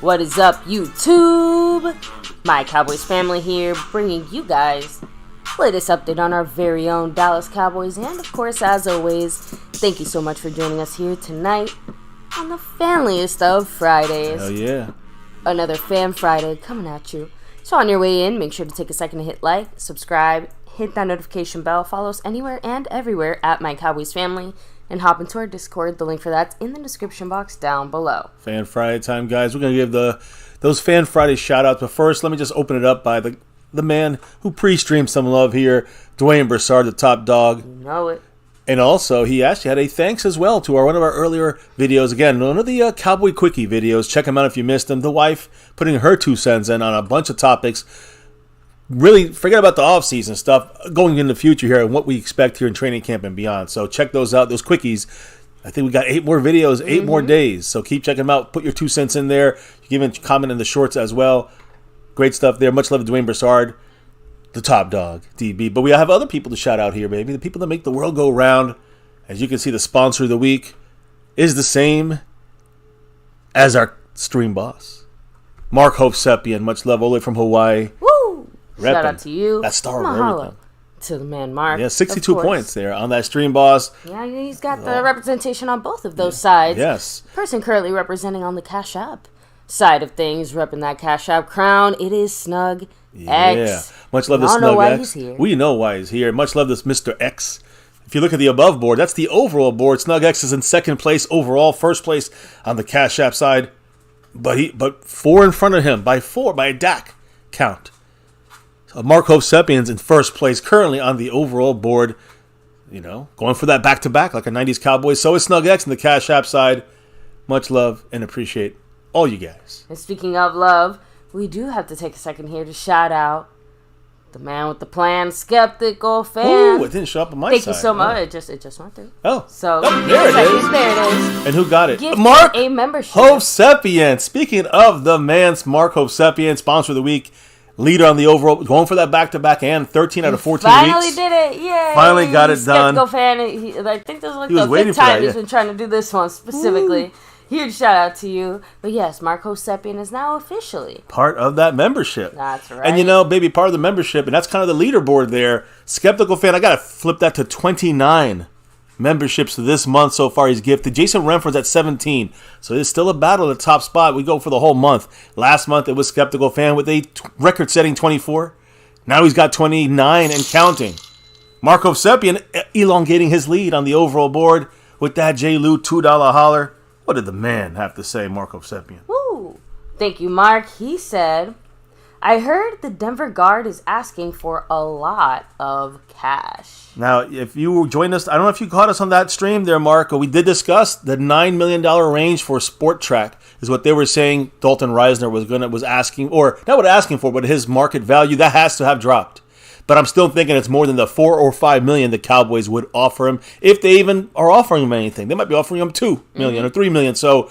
What is up, YouTube? My Cowboys family here, bringing you guys latest update on our very own Dallas Cowboys, and of course, as always, thank you so much for joining us here tonight on the familiest of Fridays. Hell yeah. Another Fan Friday coming at you. So on your way in, make sure to take a second to hit like, subscribe, hit that notification bell, follow us anywhere and everywhere at MyCowboysFamily, and hop into our Discord. The link for that's in the description box down below. Fan Friday time, guys. We're going to give those Fan Friday shout-outs. But first, let me just open it up by the man who pre-streamed some love here, Dwayne Broussard, the top dog. You know it. And also, he actually had a thanks as well to one of our earlier videos. Again, one of the Cowboy Quickie videos. Check him out if you missed them. The wife putting her 2 cents in on a bunch of topics. Really, forget about the off-season stuff going in the future here and what we expect here in training camp and beyond. So check those out, those quickies. I think we got 8 more videos, 8 more days. So keep checking them out. Put your 2 cents in there. You can even comment in the shorts as well. Great stuff there. Much love to Dwayne Broussard, the top dog, DB. But we have other people to shout out here, baby. The people that make the world go round. As you can see, the sponsor of the week is the same as our stream boss, Mark Hovsepian. Much love, all the way from Hawaii. Woo! Shout out to you. That star Mahalo to the man Mark. Yeah, 62 points there on that stream boss. Yeah, he's got the representation on both of those sides. Yes. Person currently representing on the Cash App side of things, repping that Cash App crown. It is Snug X. Much love to Snug know why X. He's here. We know why he's here. Much love to Mr. X. If you look at the above board, that's the overall board. Snug X is in second place overall, first place on the Cash App side. But 4 in front of him by a DAC count. Mark Hovsepian's in first place currently on the overall board, going for that back-to-back like a 90s Cowboys. So is Snug X on the Cash App side. Much love and appreciate all you guys. And speaking of love, we do have to take a second here to shout out the man with the plan, Skeptical Fan. Ooh, it didn't show up on my side. Thank you so much. It just went through. Oh. So there it is. There it is. And who got it? Give Mark a membership. Hovsepian. Speaking of the man's Mark Hovsepian, sponsor of the week. Leader on the overall, going for that back-to-back and 13 out of 14 finally weeks. Did it. Yay. Finally got it done. Skeptical Fan. I think this is like the 5th time he's been trying to do this one specifically. Ooh. Huge shout out to you. But yes, Mark Hovsepian is now officially part of that membership. That's right. And baby, part of the membership, and that's kind of the leaderboard there. Skeptical Fan, I got to flip that to 29 memberships this month so far he's gifted. Jason Renford's at 17. So there's still a battle at the top spot. We go for the whole month. Last month it was Skeptical Fan with a record-setting 24. Now he's got 29 and counting. Mark Hovsepian elongating his lead on the overall board with that J. Lou $2 holler. What did the man have to say, Mark Hovsepian? Woo! Thank you, Mark. He said, I heard the Denver guard is asking for a lot of cash. Now, if you joined us, I don't know if you caught us on that stream there, Mark, we did discuss the $9 million range for Sport Track is what they were saying Dalton Reisner was asking, or not what asking for, but his market value. That has to have dropped. But I'm still thinking it's more than the $4 or $5 million the Cowboys would offer him, if they even are offering him anything. They might be offering him $2 million or $3 million. So,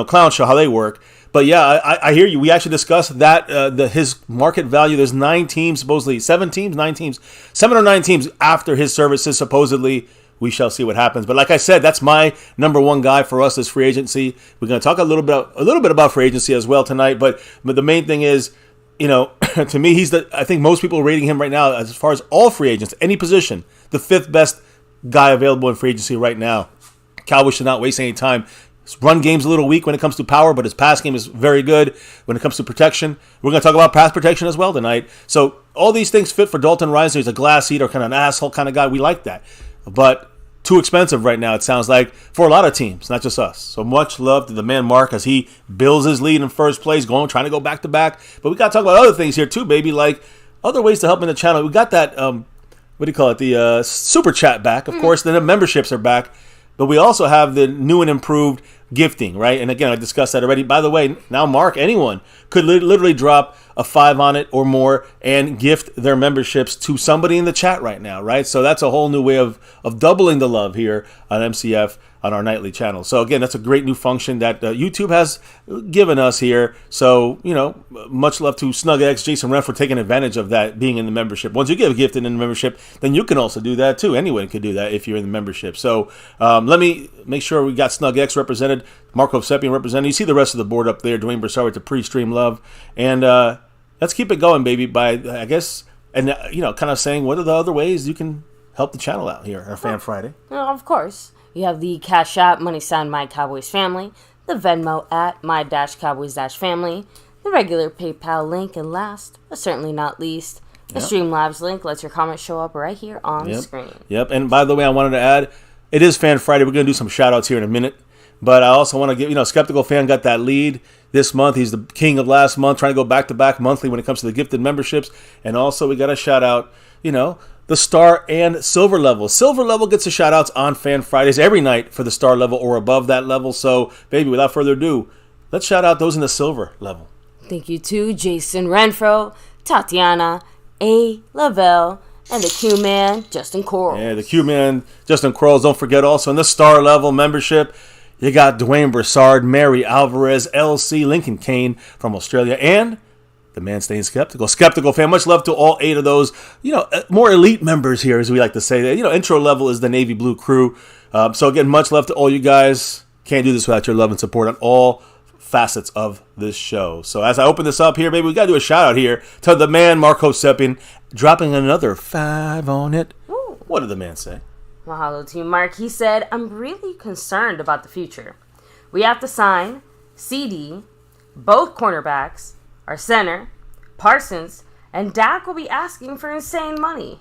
clown show how they work. But yeah, I hear you. We actually discussed that his market value. There's 9 teams, supposedly 7 teams, 9 teams, 7 or 9 teams after his services. Supposedly, we shall see what happens. But like I said, that's my number one guy for us as free agency. We're going to talk a little bit about free agency as well tonight. But the main thing is, to me, I think most people are rating him right now as far as all free agents, any position, the 5th best guy available in free agency right now. Cowboys should not waste any time. His run game's a little weak when it comes to power, but his pass game is very good when it comes to protection. We're going to talk about pass protection as well tonight. So all these things fit for Dalton Reisner. He's a glass eater, kind of an asshole kind of guy. We like that. But too expensive right now, it sounds like, for a lot of teams, not just us. So much love to the man Mark as he builds his lead in first place, trying to go back to back. But we got to talk about other things here too, baby, like other ways to help in the channel. We got that, the super chat back. Of course, the memberships are back. But we also have the new and improved gifting, right? And again, I discussed that already. By the way, now Mark, anyone could literally drop a 5 on it or more and gift their memberships to somebody in the chat right now, right? So that's a whole new way of doubling the love here on MCF on our nightly channel. So again, that's a great new function that YouTube has given us here. So, much love to SnugX, Jason Renf for taking advantage of that, being in the membership. Once you get gifted in the membership, then you can also do that too. Anyone can do that if you're in the membership. So let me make sure we got SnugX represented, Marco Seppian represented. You see the rest of the board up there, Dwayne Broussard with the pre-stream love. And let's keep it going, baby, by, I guess, and kind of saying what are the other ways you can help the channel out here on Fan Friday. Well, of course. You have the Cash App, money sign MyCowboysFamily, the Venmo at My-Cowboys-Family, the regular PayPal link, and last, but certainly not least, the Streamlabs link lets your comments show up right here on the screen. Yep, and by the way, I wanted to add, it is Fan Friday. We're going to do some shout-outs here in a minute, but I also want to give, Skeptical Fan got that lead this month. He's the king of last month, trying to go back-to-back monthly when it comes to the gifted memberships, and also we got to shout-out, the star and silver level. Silver level gets the shout outs on Fan Fridays every night for the star level or above that level. So, baby, without further ado, let's shout out those in the silver level. Thank you to Jason Renfro, Tatiana, A. Lavelle, and the Q-Man, Justin Quarles. Yeah, the Q-Man, Justin Quarles. Don't forget also in the star level membership, you got Dwayne Broussard, Mary Alvarez, LC, Lincoln Kane from Australia, and the man staying skeptical. Skeptical Fan. Much love to all 8 of those, more elite members here, as we like to say. Intro level is the Navy Blue crew. So again, much love to all you guys. Can't do this without your love and support on all facets of this show. So as I open this up here, baby, we got to do a shout out here to the man, Marco Seppian, dropping another 5 on it. Ooh. What did the man say? Mahalo to you, Mark. He said, I'm really concerned about the future. We have to sign CD, both cornerbacks, our center, Parsons, and Dak will be asking for insane money.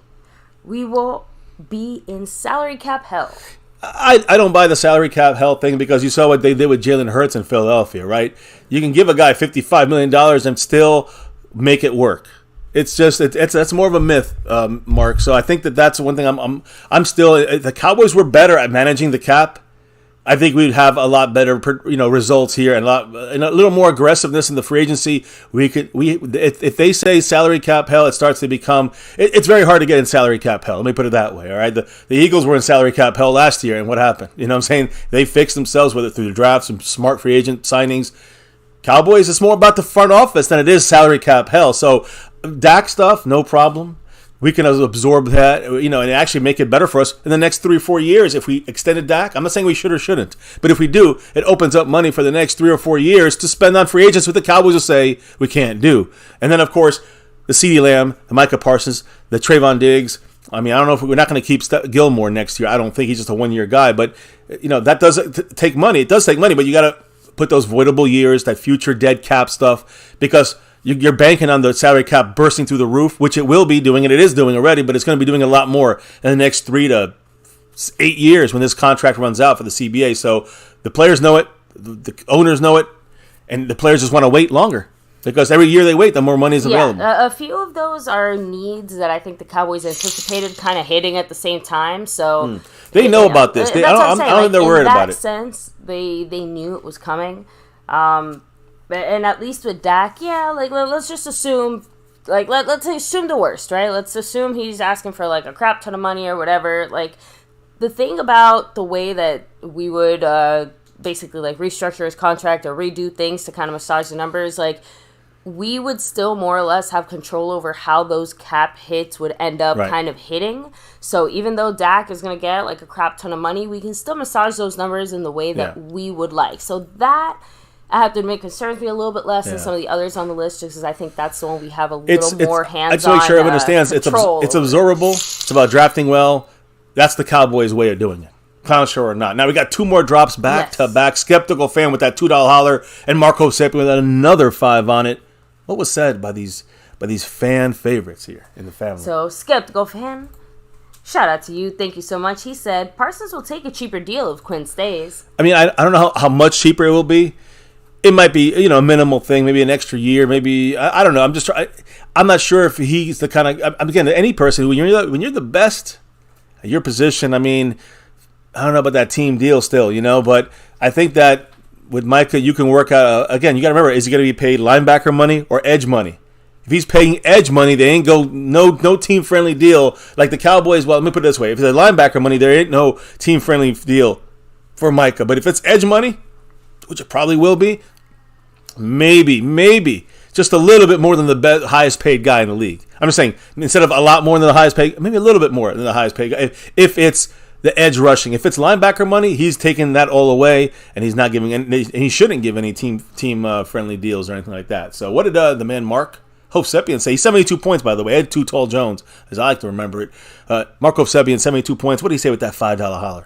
We will be in salary cap hell. I don't buy the salary cap hell thing because you saw what they did with Jalen Hurts in Philadelphia, right? You can give a guy $55 million and still make it work. It's just that's more of a myth, Mark. So I think that's one thing I'm still. The Cowboys were better at managing the cap. I think we'd have a lot better, results here and a little more aggressiveness in the free agency. If they say salary cap hell, it starts to become. It's very hard to get in salary cap hell. Let me put it that way. All right, the Eagles were in salary cap hell last year, and what happened? You know what I'm saying? They fixed themselves with it through the draft, some smart free agent signings. Cowboys, it's more about the front office than it is salary cap hell. So Dak stuff, no problem. We can absorb that, and actually make it better for us in the next 3 or 4 years if we extended Dak. I'm not saying we should or shouldn't, but if we do, it opens up money for the next 3 or 4 years to spend on free agents, what the Cowboys will say we can't do. And then, of course, the CeeDee Lamb, the Micah Parsons, the Trayvon Diggs. I mean, I don't know if we're not going to keep Gilmore next year. I don't think he's just a one-year guy, but that does take money. It does take money, but you got to put those voidable years, that future dead cap stuff, because you're banking on the salary cap bursting through the roof, which it will be doing, and it is doing already, but it's going to be doing a lot more in the next 3 to 8 years when this contract runs out for the CBA. So the players know it, the owners know it, and the players just want to wait longer. Because every year they wait, the more money is available. A few of those are needs that I think the Cowboys anticipated kind of hitting at the same time. So they know about this. I don't think they're worried about it. In that sense, they knew it was coming. And at least with Dak, let's just assume, let's assume the worst, right? Let's assume he's asking for a crap ton of money or whatever. The thing about the way that we would basically restructure his contract or redo things to kind of massage the numbers, we would still more or less have control over how those cap hits would end up kind of hitting. So even though Dak is going to get a crap ton of money, we can still massage those numbers in the way that we would like. So that, I have to admit, concerns me a little bit less than some of the others on the list, just because I think that's the one we have a little more hands-on. I just want to make sure everyone understands it's absorbable. It's about drafting well. That's the Cowboys' way of doing it. Sure or not. Now we got 2 more drops back to back. Skeptical fan with that $2 holler, and Marco Seppi with another 5 on it. What was said by these fan favorites here in the family? So, Skeptical fan, shout out to you. Thank you so much. He said, Parsons will take a cheaper deal if Quinn stays. I mean, I don't know how much cheaper it will be. It might be, a minimal thing, maybe an extra year, maybe, I don't know. I'm not sure if he's the kind of, again, any person, when you're the best at your position, I mean, I don't know about that team deal still, but I think that with Micah, you can work out, again, you got to remember, is he going to be paid linebacker money or edge money? If he's paying edge money, they ain't no team-friendly deal. Like the Cowboys, well, let me put it this way. If it's linebacker money, there ain't no team-friendly deal for Micah. But if it's edge money, which it probably will be, maybe just a little bit more than the highest paid guy in the league. I'm just saying, instead of a lot more than the highest paid, maybe a little bit more than the highest paid guy. If it's the edge rushing, if it's linebacker money, he's taking that all away, and he's not giving any, and he shouldn't give any team friendly deals or anything like that. So what did the man Mark Hovsepian say? He's 72 points, by the way. Ed Too Tall Jones, as I like to remember it. Mark Hovsepian, 72 points. What did he say with that $5 holler?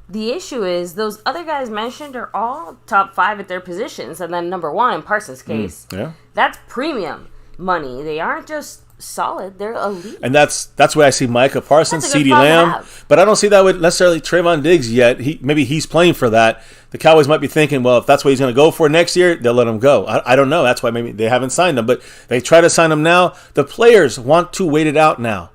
The issue is those other guys mentioned are all top 5 at their positions, and then number 1 in Parsons' case. That's premium money. They aren't just solid, they're elite. And that's where I see Micah Parsons, CeeDee Lamb. But I don't see that with necessarily Trayvon Diggs yet. Maybe he's playing for that. The Cowboys might be thinking, well, if that's what he's going to go for next year, they'll let him go. I don't know. That's why maybe they haven't signed him. But they try to sign him now. The players want to wait it out now.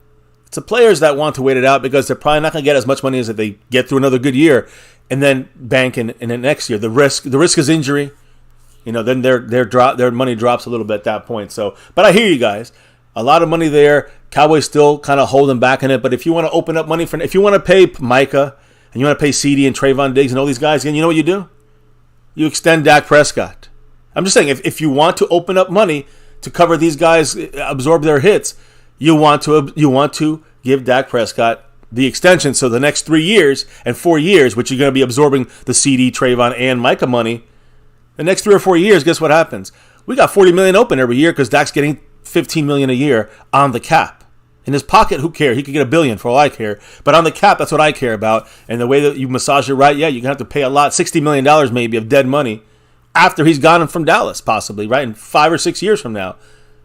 It's the players that want to wait it out because they're probably not going to get as much money as if they get through another good year and then bank in the next year. The risk is injury. Then their money drops a little bit at that point. So, but I hear you guys. A lot of money there. Cowboys still kind of holding back in it. But if you want to open up money if you want to pay Micah and you want to pay CeeDee and Trayvon Diggs and all these guys, again, you know what you do? You extend Dak Prescott. I'm just saying, if you want to open up money to cover these guys, absorb their hits, you want to give Dak Prescott the extension. So the next 3 years and 4 years, which you're going to be absorbing the CeeDee, Trayvon, and Micah money, the next 3 or 4 years, guess what happens? We got $40 million open every year because Dak's getting $15 million a year on the cap. In his pocket, who cares? He could get $1 billion for all I care. But on the cap, that's what I care about. And the way that you massage it right, you're going to have to pay a lot, $60 million maybe of dead money after he's gone from Dallas, possibly, right? In 5 or 6 years from now.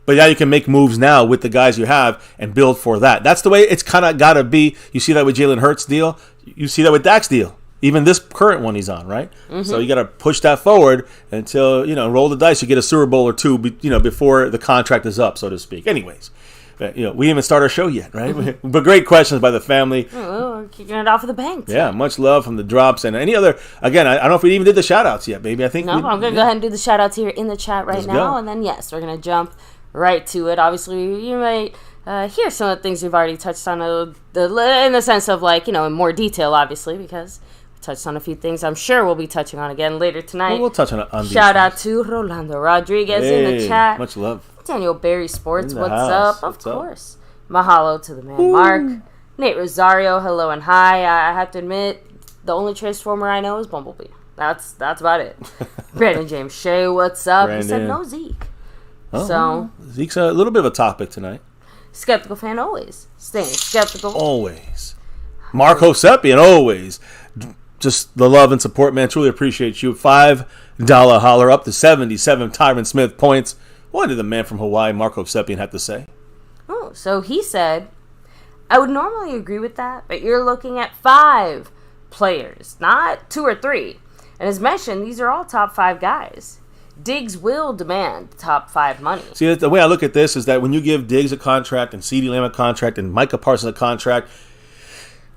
But yeah, you can make moves now with the guys you have and build for that. That's the way it's kind of got to be. You see that with Jalen Hurts' deal. You see that with Dak's deal. Even this current one he's on, right? Mm-hmm. So you got to push that forward until, roll the dice. You get a Super Bowl or 2, before the contract is up, so to speak. Anyways, we didn't even start our show yet, right? Mm-hmm. But great questions by the family. Oh, we're kicking it off with a bang. Yeah, much love from the drops and any other. Again, I don't know if we even did the shout-outs yet, baby. I think I'm going to go ahead and do the shout-outs here in the chat right now. And then, yes, we're going to jump right to it. Obviously, you might hear some of the things we've already touched on in the sense of, in more detail, obviously, because we touched on a few things I'm sure we'll be touching on again later tonight. Well, we'll touch on these Shout out to Rolando Rodriguez in the chat. Much love. Daniel Berry Sports, what's up? Of course. Mahalo to the man, Mark. Nate Rosario, hello and hi. I have to admit, the only Transformer I know is Bumblebee. That's about it. Brandon James Shea, what's up? Brandon. He said no Zeke. Oh, so Zeke's a little bit of a topic tonight. Skeptical fan always. Staying skeptical. Always. Mark Hovsepian, always. Just the love and support, man. Truly appreciate you. $5 holler up to 77 Tyron Smith points. What did the man from Hawaii, Mark Hovsepian, have to say? Oh, so he said, I would normally agree with that, but you're looking at 5 players, not 2 or 3. And as mentioned, these are all top 5 guys. Diggs will demand top 5 money. See, the way I look at this is that when you give Diggs a contract and CeeDee Lamb a contract and Micah Parsons a contract,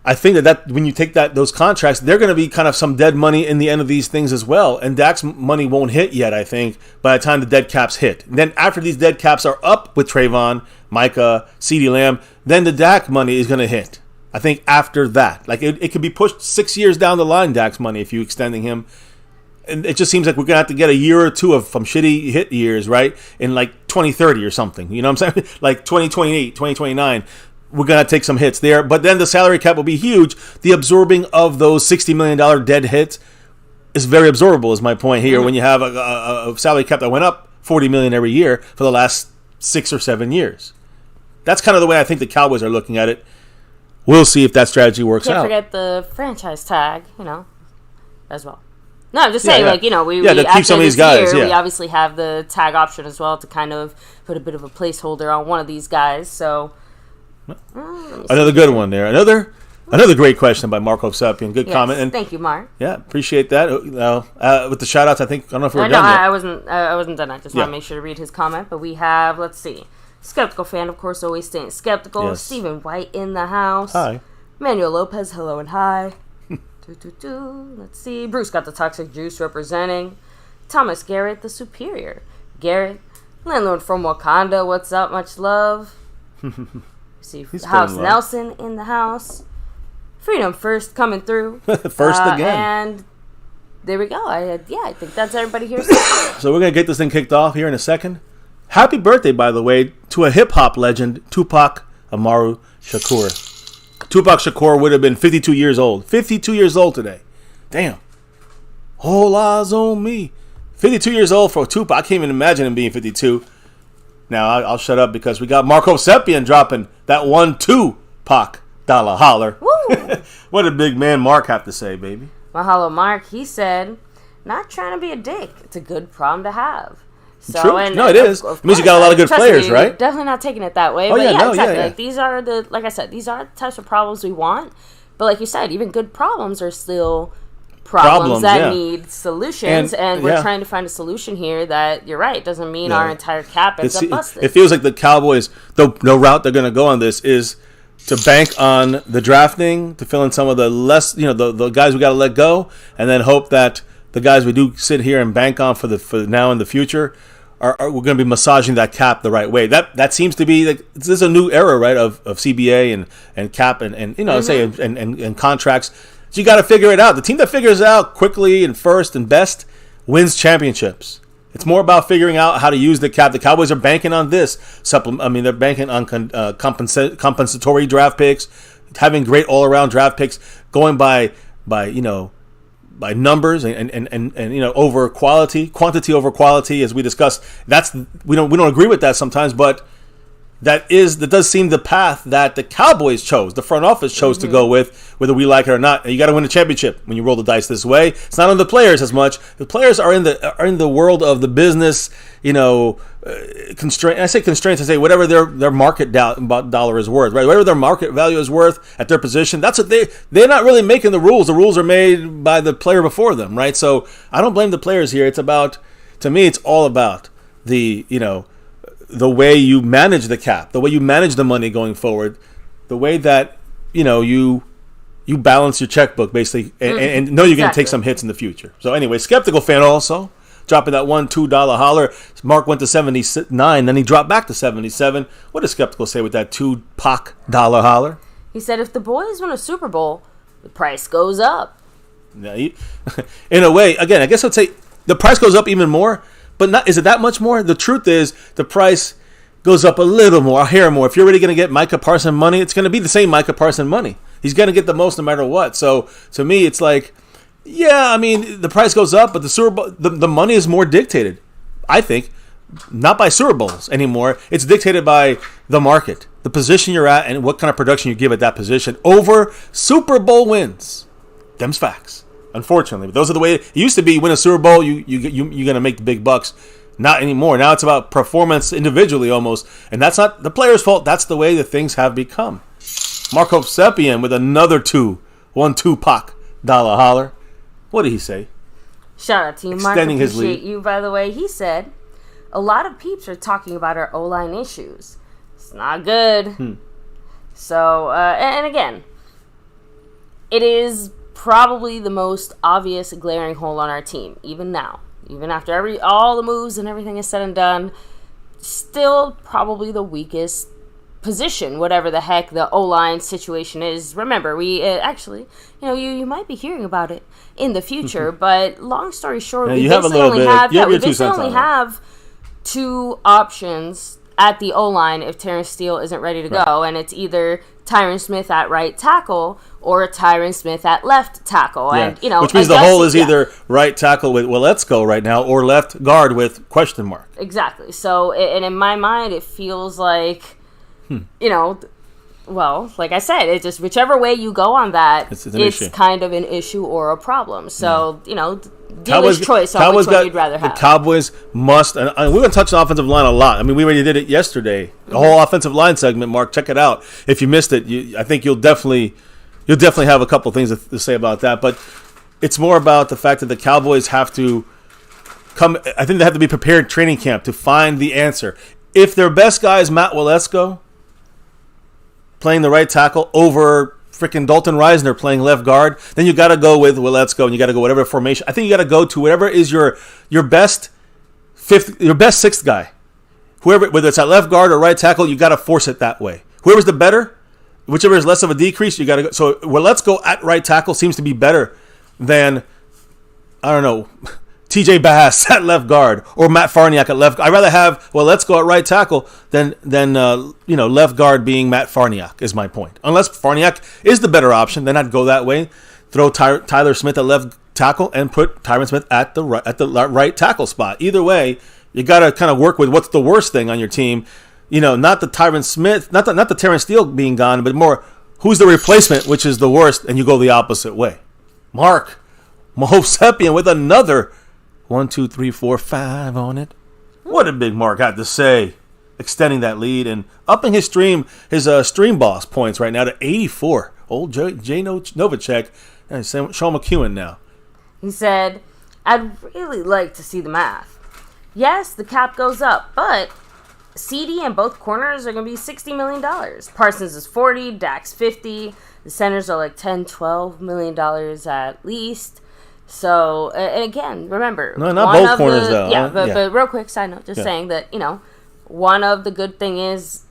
I think that when you take those contracts, they're going to be kind of some dead money in the end of these things as well. And Dak's money won't hit yet, I think, by the time the dead caps hit. And then after these dead caps are up with Trayvon, Micah, CeeDee Lamb, then the Dak money is going to hit. I think after that. Like, it could be pushed 6 years down the line, Dak's money, if you're extending him. And it just seems like we're going to have to get a year or two of from shitty hit years, right? In like 2030 or something. You know what I'm saying? Like 2028, 2029. We're going to take some hits there. But then the salary cap will be huge. The absorbing of those $60 million dead hits is very absorbable, is my point here. Mm-hmm. When you have a salary cap that went up $40 million every year for the last 6 or 7 years. That's kind of the way I think the Cowboys are looking at it. We'll see if that strategy works out. Can't forget the franchise tag, as well. No, I'm just saying, we to keep some of these guys. We obviously have the tag option as well to kind of put a bit of a placeholder on one of these guys. So, another good one there. Another great question by Marco Sapien. Good comment. And thank you, Mark. Yeah, appreciate that. With the shout outs, I don't know if we're done yet. I wasn't done. I just want to make sure to read his comment. But we have, let's see, Skeptical fan, of course, always staying skeptical. Yes. Stephen White in the house. Hi. Manuel Lopez, hello and hi. Let's see. Bruce got the Toxic Juice representing. Thomas Garrett, the Superior. Garrett, landlord from Wakanda, what's up? Much love. See, House Nelson in the house. Freedom First coming through. First again. And there we go. I think that's everybody here. So we're going to get this thing kicked off here in a second. Happy birthday, by the way, to a hip-hop legend, Tupac Amaru Shakur. Tupac Shakur would have been 52 years old. 52 years old today. Damn. All eyes on me. 52 years old for Tupac. I can't even imagine him being 52. Now, I'll shut up because we got Marco Seppian dropping that 1-2 Pac dollar holler. Woo! What did big man Mark have to say, baby? Mahalo Mark, he said, not trying to be a dick. It's a good problem to have. So, true. And, no, it is. It means you got a lot of good players, right? Definitely not taking it that way. But exactly. Like, these are like I said, these are the types of problems we want. But like you said, even good problems are still problems that need solutions. And we're trying to find a solution here that, you're right, doesn't mean our entire cap ends up busted. It feels like the Cowboys, the route they're going to go on this is to bank on the drafting, to fill in some of the less, the guys we got to let go, and then hope that the guys we do sit here and bank on for now and the future are we're going to be massaging that cap the right way. That seems to be like, this is a new era, right, of CBA and cap and say and contracts. So you got to figure it out. The team that figures it out quickly and first and best wins championships. It's more about figuring out how to use the cap. The Cowboys are banking on this supplement. I mean, they're banking on compensatory draft picks, having great all-around draft picks, going by numbers and over quantity over quality, as we discussed. We don't agree with that sometimes, but that does seem the path that the Cowboys chose, the front office chose to go with, whether we like it or not. And you got to win a championship when you roll the dice this way. It's not on the players as much. The players are in the world of the business, constraint. I say constraints. I say whatever their market dollar is worth, right? Whatever their market value is worth at their position. That's what they're not really making the rules. The rules are made by the player before them, right? So I don't blame the players here. To me, it's all about the way you manage the cap, the way you manage the money going forward, the way that you balance your checkbook basically, and know you're going to take some hits in the future. So anyway, skeptical fan also dropping that $1-2 holler. Mark went to 79, then he dropped back to 77. What does skeptical say with that $2 Pac dollar holler? He said, if the boys win a Super Bowl, the price goes up. Yeah, in a way, again, I guess I'd say the price goes up even more. But is it that much more? The truth is, the price goes up a little more, a hair more. If you're really going to get Micah Parsons money, it's going to be the same Micah Parsons money. He's going to get the most no matter what. So to me, it's like, the price goes up, but the Super Bowl, the money is more dictated, I think, not by Super Bowls anymore. It's dictated by the market, the position you're at, and what kind of production you give at that position over Super Bowl wins. Them's facts. Unfortunately, but those are the way it used to be. You win a Super Bowl, you're gonna make the big bucks. Not anymore. Now it's about performance individually almost, and that's not the player's fault. That's the way that things have become. Marco Seppian with another $1-2 Pac dollar holler. What did he say? Shout out to you, Mark. Extending his Appreciate lead. you, by the way. He said, a lot of peeps are talking about our O-line issues. It's not good. So, and again, it is probably the most obvious glaring hole on our team, even now. Even after all the moves and everything is said and done, still probably the weakest position, whatever the heck the O-line situation is. Remember, we actually, you might be hearing about it in the future, but long story short, we basically only have two options at the O-line if Terrence Steele isn't ready to go, and it's either Tyron Smith at right tackle or Tyron Smith at left tackle. And which means the hole is either right tackle with let's go right now, or left guard with question mark. Exactly. So, and in my mind, it feels like, well, like I said, it just whichever way you go on that, it's kind of an issue or a problem. So, dealer's choice on which one you'd rather have. The Cowboys must, and we're going to touch the offensive line a lot. I mean, we already did it yesterday. The whole offensive line segment, Mark, check it out. If you missed it, I think you'll definitely have a couple things to say about that. But it's more about the fact that the Cowboys have to come. I think they have to be prepared in training camp to find the answer. If their best guy is Matt Waletzko playing the right tackle over freaking Dalton Reisner playing left guard, then you got to go with Waletzko, and you got to go whatever formation. I think you got to go to whatever is your best sixth guy. Whoever, whether it's at left guard or right tackle, you got to force it that way. Whoever's the better, whichever is less of a decrease, you got to go. So Waletzko at right tackle seems to be better than, I don't know, TJ Bass at left guard or Matt Farniak at left guard. I'd rather have Waletzko at right tackle than left guard being Matt Farniak is my point. Unless Farniak is the better option, then I'd go that way. Throw Tyler Smith at left tackle and put Tyron Smith at the right tackle spot. Either way, you got to kind of work with what's the worst thing on your team. Not the Tyron Smith, not the Terrence Steele being gone, but more who's the replacement, which is the worst, and you go the opposite way. Mark Mohoseppian with another 1, 2, 3, 4, 5 on it. What did Big Mark have to say? Extending that lead and upping his stream boss points right now to 84. Old Jay Novacek and Sean McEwen now. He said, I'd really like to see the math. Yes, the cap goes up, but CD and both corners are going to be $60 million. Parsons is 40, Dak's 50. The centers are like $10, $12 million at least. So, and again, remember. No, not both corners, though. Yeah, but real quick side note, saying that, one of the good things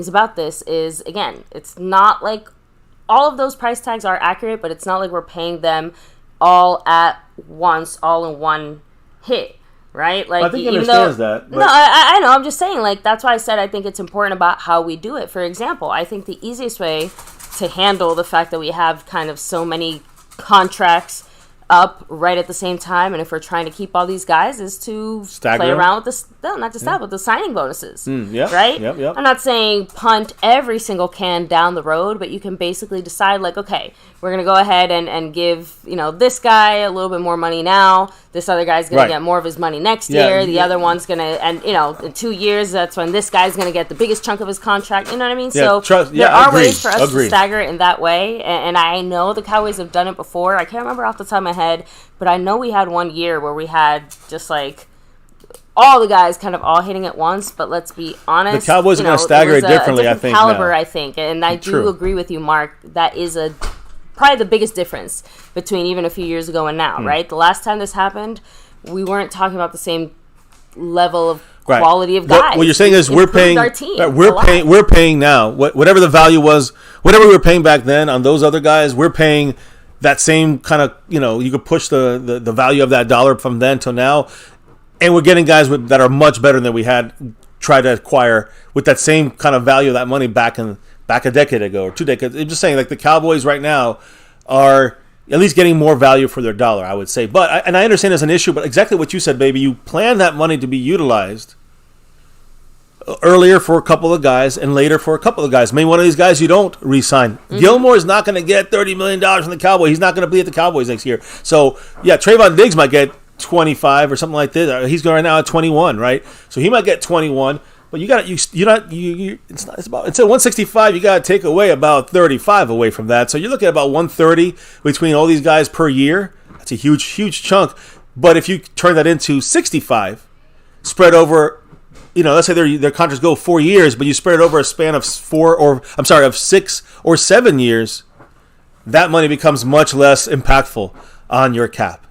about this is, again, it's not like all of those price tags are accurate, but it's not like we're paying them all at once, all in one hit, right? Like, I think he understands that. No, I know. I'm just saying, like, that's why I said I think it's important about how we do it. For example, I think the easiest way to handle the fact that we have kind of so many contracts up right at the same time, and if we're trying to keep all these guys, is to play around with with the signing bonuses. Right? Yep. I'm not saying punt every single can down the road, but you can basically decide, like, okay, we're going to go ahead and give, this guy a little bit more money now. This other guy's going to get more of his money next year. The other one's going to, and, in 2 years, that's when this guy's going to get the biggest chunk of his contract. You know what I mean? So there are ways for us to stagger it in that way. And I know the Cowboys have done it before. I can't remember off the top of my head, but I know we had 1 year where we had just like all the guys kind of all hitting at once. But let's be honest, the Cowboys are going to stagger it differently. I think caliber now. I think, and I do agree with you, Mark. That is probably the biggest difference between even a few years ago and now. Right, the last time this happened, we weren't talking about the same level of quality of guys. What you're saying is we're paying our team. We're paying now whatever the value was, whatever we were paying back then on those other guys. We're paying that same kind of, you could push the value of that dollar from then till now. And we're getting guys that are much better than we had tried to acquire with that same kind of value of that money back a decade ago or 2 decades. I'm just saying, like, the Cowboys right now are at least getting more value for their dollar, I would say. But I understand it's an issue, but exactly what you said, baby. You plan that money to be utilized earlier for a couple of guys and later for a couple of guys. Maybe one of these guys you don't re-sign. Gilmore is not going to get $30 million from the Cowboys. He's not going to be at the Cowboys next year. So, yeah, Trayvon Diggs might get 25 or something like this. He's going right now at 21, right? So he might get 21. But it's at 165. You got to take away about 35 away from that. So you're looking at about 130 between all these guys per year. That's a huge chunk. But if you turn that into 65, spread over, let's say their contracts go 4 years, but you spread it over a span of 6 or 7 years, that money becomes much less impactful on your cap.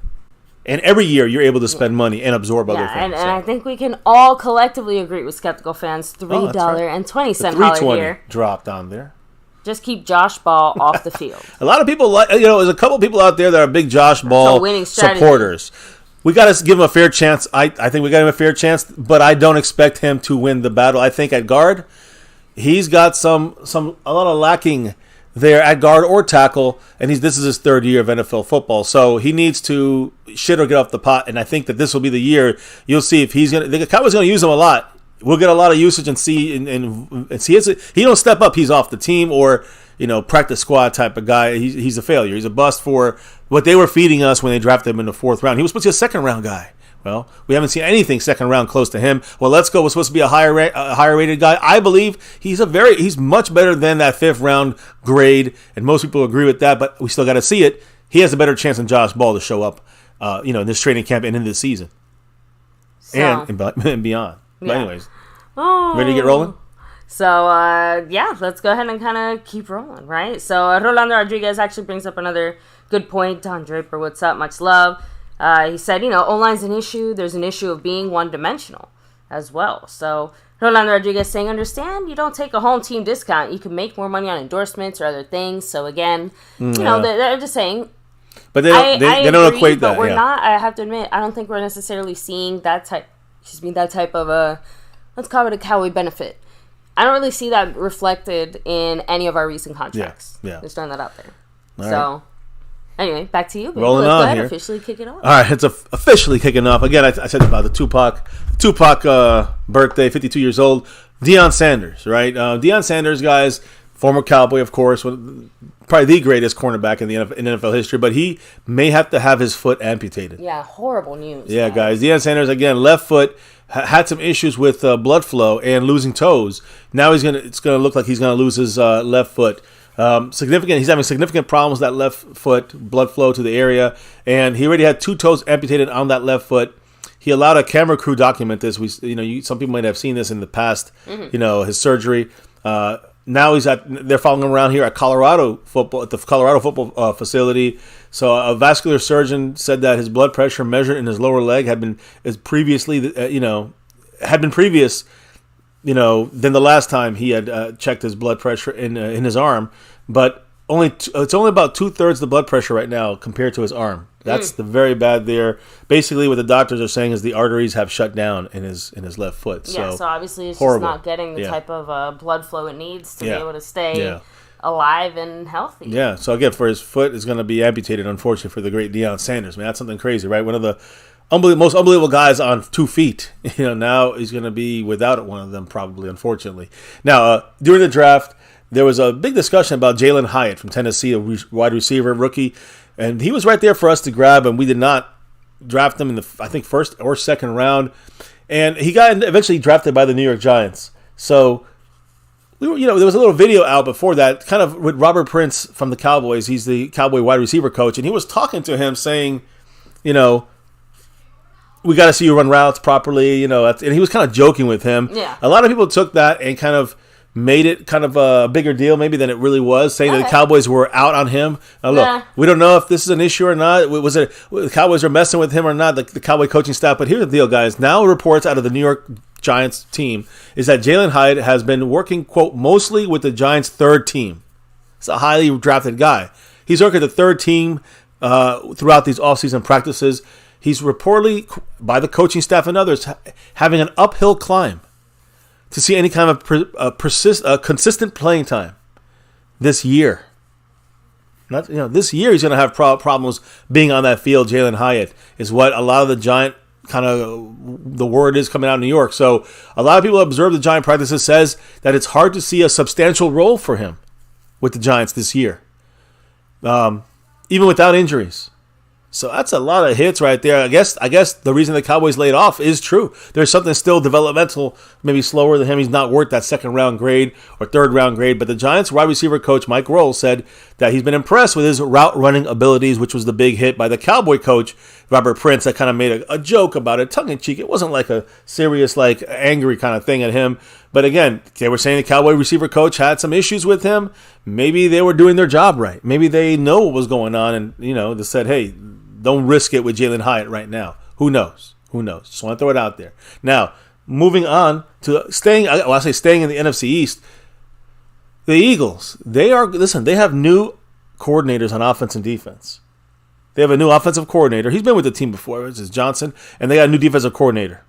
And every year you're able to spend money and absorb other things. And I think we can all collectively agree with skeptical fans, $3.20 holiday dropped on there. Just keep Josh Ball off the field. A lot of people, there's a couple people out there that are big Josh Ball supporters. We got to give him a fair chance. I think we got him a fair chance, but I don't expect him to win the battle. I think at guard, he's got a lot of lacking there at guard or tackle, and this is his 3rd year of NFL football, so he needs to shit or get off the pot. And I think that this will be the year you'll see if the Cowboys going to use him a lot. We'll get a lot of usage and see and see he don't step up, he's off the team or practice squad type of guy. He's a failure. He's a bust for what they were feeding us when they drafted him in the 4th round. He was supposed to be a 2nd round guy. Well, we haven't seen anything 2nd round close to him. Well, let's go. Was supposed to be a higher rated guy. I believe he's much better than that 5th round grade, and most people agree with that. But we still got to see it. He has a better chance than Josh Ball to show up, in this training camp and in this season, and beyond. Yeah. But anyways, ready to get rolling? So, let's go ahead and kind of keep rolling, right? So, Rolando Rodriguez actually brings up another good point. Don Draper, what's up? Much love. He said, O-line's an issue. There's an issue of being one-dimensional as well. So, Rolando Rodriguez saying, understand, you don't take a home team discount. You can make more money on endorsements or other things. So, again, they're just saying. But they don't equate that. But we're not, I have to admit, I don't think we're necessarily seeing that type of let's call it a Cowboy benefit. I don't really see that reflected in any of our recent contracts. Yeah. Just throwing that out there. All right. Anyway, back to you. Baby. Rolling Let's on go ahead here. Officially kick it off. All right, it's officially kicking off. Again, I said about the Tupac birthday, 52 years old. Deion Sanders, right? Deion Sanders, guys, former Cowboy, of course, probably the greatest cornerback in NFL history, but he may have to have his foot amputated. Yeah, horrible news. Yeah, guys. Deion Sanders, again, left foot, had some issues with blood flow and losing toes. Now it's gonna look like he's gonna lose his left foot. He's having significant problems with that left foot, blood flow to the area, and he already had 2 toes amputated on that left foot. He allowed a camera crew document this. Some people might have seen this in the past. Mm-hmm. His surgery. Now they're following him around here at the Colorado football facility. So a vascular surgeon said that his blood pressure measured in his lower leg had been previous than the last time he had checked his blood pressure in his arm. But it's only about 2/3 the blood pressure right now compared to his arm. That's the very bad there. Basically, what the doctors are saying is the arteries have shut down in his left foot. So obviously it's horrible. Just not getting the type of blood flow it needs to be able to stay alive and healthy. Yeah, so again, for his foot is going to be amputated, unfortunately, for the great Deion Sanders. Man, that's something crazy, right? One of the most unbelievable guys on 2 feet. Now he's going to be without one of them, probably, unfortunately. Now, during the draft, there was a big discussion about Jalen Hyatt from Tennessee, a wide receiver, rookie. And he was right there for us to grab, and we did not draft him in the, I think, 1st or 2nd round. And he got eventually drafted by the New York Giants. So, there was a little video out before that, kind of with Robert Prince from the Cowboys. He's the Cowboy wide receiver coach, and he was talking to him saying, we got to see you run routes properly, and he was kind of joking with him. Yeah. A lot of people took that and kind of made it kind of a bigger deal maybe than it really was, saying that the Cowboys were out on him. Now, look, we don't know if this is an issue or not. Was it the Cowboys are messing with him or not, the Cowboy coaching staff? But here's the deal, guys. Now reports out of the New York Giants team is that Jalen Hyatt has been working, quote, mostly with the Giants' 3rd team. He's a highly drafted guy. He's working with the 3rd team throughout these offseason practices. He's reportedly, by the coaching staff and others, having an uphill climb to see any kind of consistent playing time this year. This year he's going to have problems being on that field. Jalen Hyatt is what a lot of the Giant the word is coming out of New York. So a lot of people who observe the Giant practices says that it's hard to see a substantial role for him with the Giants this year, even without injuries. So that's a lot of hits right there. I guess the reason the Cowboys laid off is true. There's something still developmental, maybe slower than him. He's not worth that second round grade or third round grade. But the Giants wide receiver coach Mike Roll said that he's been impressed with his route running abilities, which was the big hit by the Cowboy coach Robert Prince. That kind of made a joke about it, tongue in cheek. It wasn't like a serious, like angry kind of thing at him. But again, they were saying the Cowboy receiver coach had some issues with him. Maybe they were doing their job right. Maybe they know what was going on, and they said, hey, don't risk it with Jalen Hyatt right now. Who knows? Just want to throw it out there. Now, moving on to staying in the NFC East, the Eagles, they have new coordinators on offense and defense. They have a new offensive coordinator. He's been with the team before. This is Johnson. And they got a new defensive coordinator.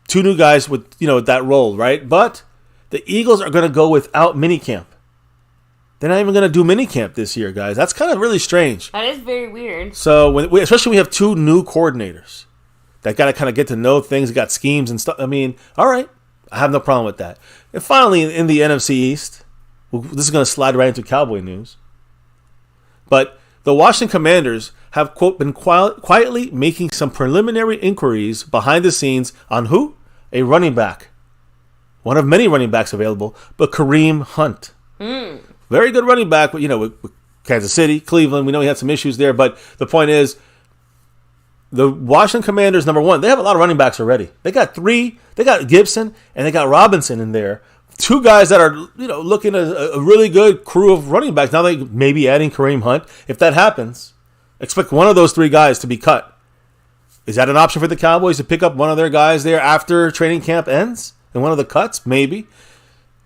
Two new guys with, that role, right? But the Eagles are going to go without minicamp. They're not even going to do minicamp this year, guys. That's kind of really strange. That is very weird. So, especially when we have two new coordinators that got to kind of get to know things, got schemes and stuff. I mean, all right. I have no problem with that. And finally, in the NFC East, this is going to slide right into Cowboy news. But the Washington Commanders have, quote, been quietly making some preliminary inquiries behind the scenes on who? A running back. One of many running backs available, but Kareem Hunt. Very good running back, with Kansas City, Cleveland. We know he had some issues there, but the point is, the Washington Commanders, number one, they have a lot of running backs already. They got three. They got Gibson, and they got Robinson in there. Two guys that are, looking at a really good crew of running backs. Now they may be adding Kareem Hunt. If that happens, expect one of those three guys to be cut. Is that an option for the Cowboys to pick up one of their guys there after training camp ends? In one of the cuts? Maybe.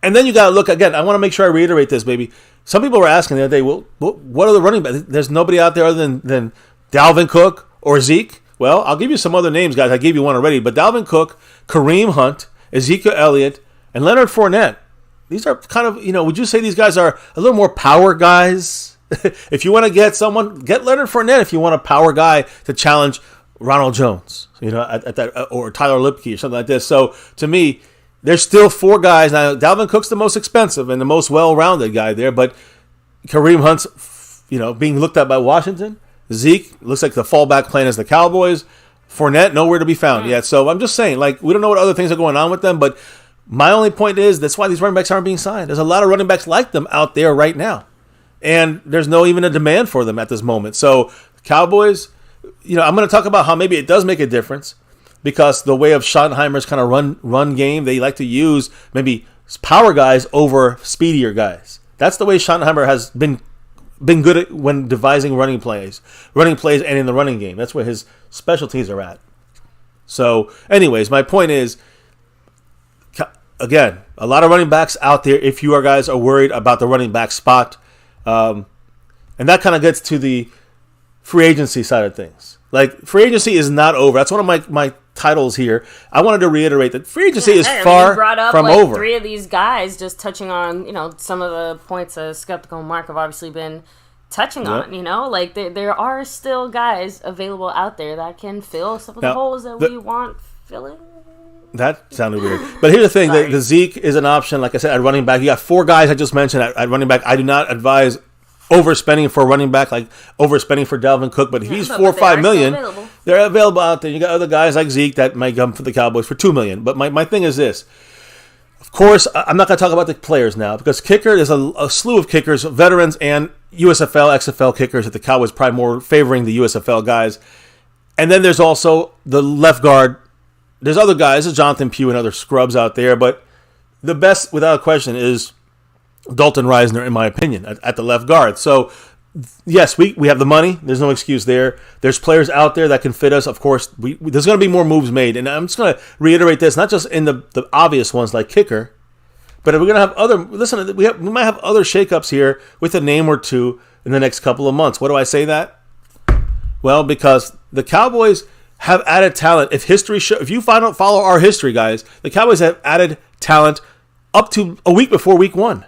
And then you got to look, again, I want to make sure I reiterate this, baby. Some people were asking the other day, well, what are the running backs? There's nobody out there other than Dalvin Cook or Zeke. Well, I'll give you some other names, guys. I gave you one already. But Dalvin Cook, Kareem Hunt, Ezekiel Elliott, and Leonard Fournette. These are kind of, would you say these guys are a little more power guys? If you want to get someone, get Leonard Fournette if you want a power guy to challenge Ronald Jones, at that, or Tyler Lipke or something like this. So, to me, there's still four guys. Now, Dalvin Cook's the most expensive and the most well-rounded guy there, but Kareem Hunt's, being looked at by Washington. Zeke looks like the fallback plan is the Cowboys. Fournette, nowhere to be found yet. So I'm just saying, we don't know what other things are going on with them, but my only point is that's why these running backs aren't being signed. There's a lot of running backs like them out there right now, and there's no even a demand for them at this moment. So Cowboys, I'm going to talk about how maybe it does make a difference. Because the way of Schottenheimer's kind of run game, they like to use maybe power guys over speedier guys. That's the way Schottenheimer has been good at when devising running plays and in the running game. That's where his specialties are at. So, anyways, my point is, again, a lot of running backs out there if you guys are worried about the running back spot. And that kind of gets to the free agency side of things. Free agency is not over. That's one of my titles here. I wanted to reiterate that free agency is far from over. Three of these guys, just touching on, some of the points Skeptical and Mark have obviously been touching on, there are still guys available out there that can fill some of the holes that we want filling. That sounded weird. But here's the thing. The Zeke is an option, like I said, at running back. You got four guys I just mentioned at running back. I do not advise overspending for a running back, like overspending for Dalvin Cook, but if he's $4 or $5 million, they're available out there. You got other guys like Zeke that might come for the Cowboys for $2 million. But my thing is this. Of course, I'm not going to talk about the players now because kicker, there's a slew of kickers, veterans and USFL, XFL kickers that the Cowboys probably more favoring the USFL guys. And then there's also the left guard. There's other guys, there's Jonathan Pugh and other scrubs out there, but the best, without a question, is Dalton Reisner, in my opinion, at the left guard. So, yes, we have the money. There's no excuse there. There's players out there that can fit us. Of course, there's going to be more moves made. And I'm just going to reiterate this, not just in the obvious ones like kicker, but we're going to have other. Listen, we might have other shakeups here with a name or two in the next couple of months. Why do I say that? Well, because the Cowboys have added talent. If you follow our history, guys, the Cowboys have added talent up to a week before week one.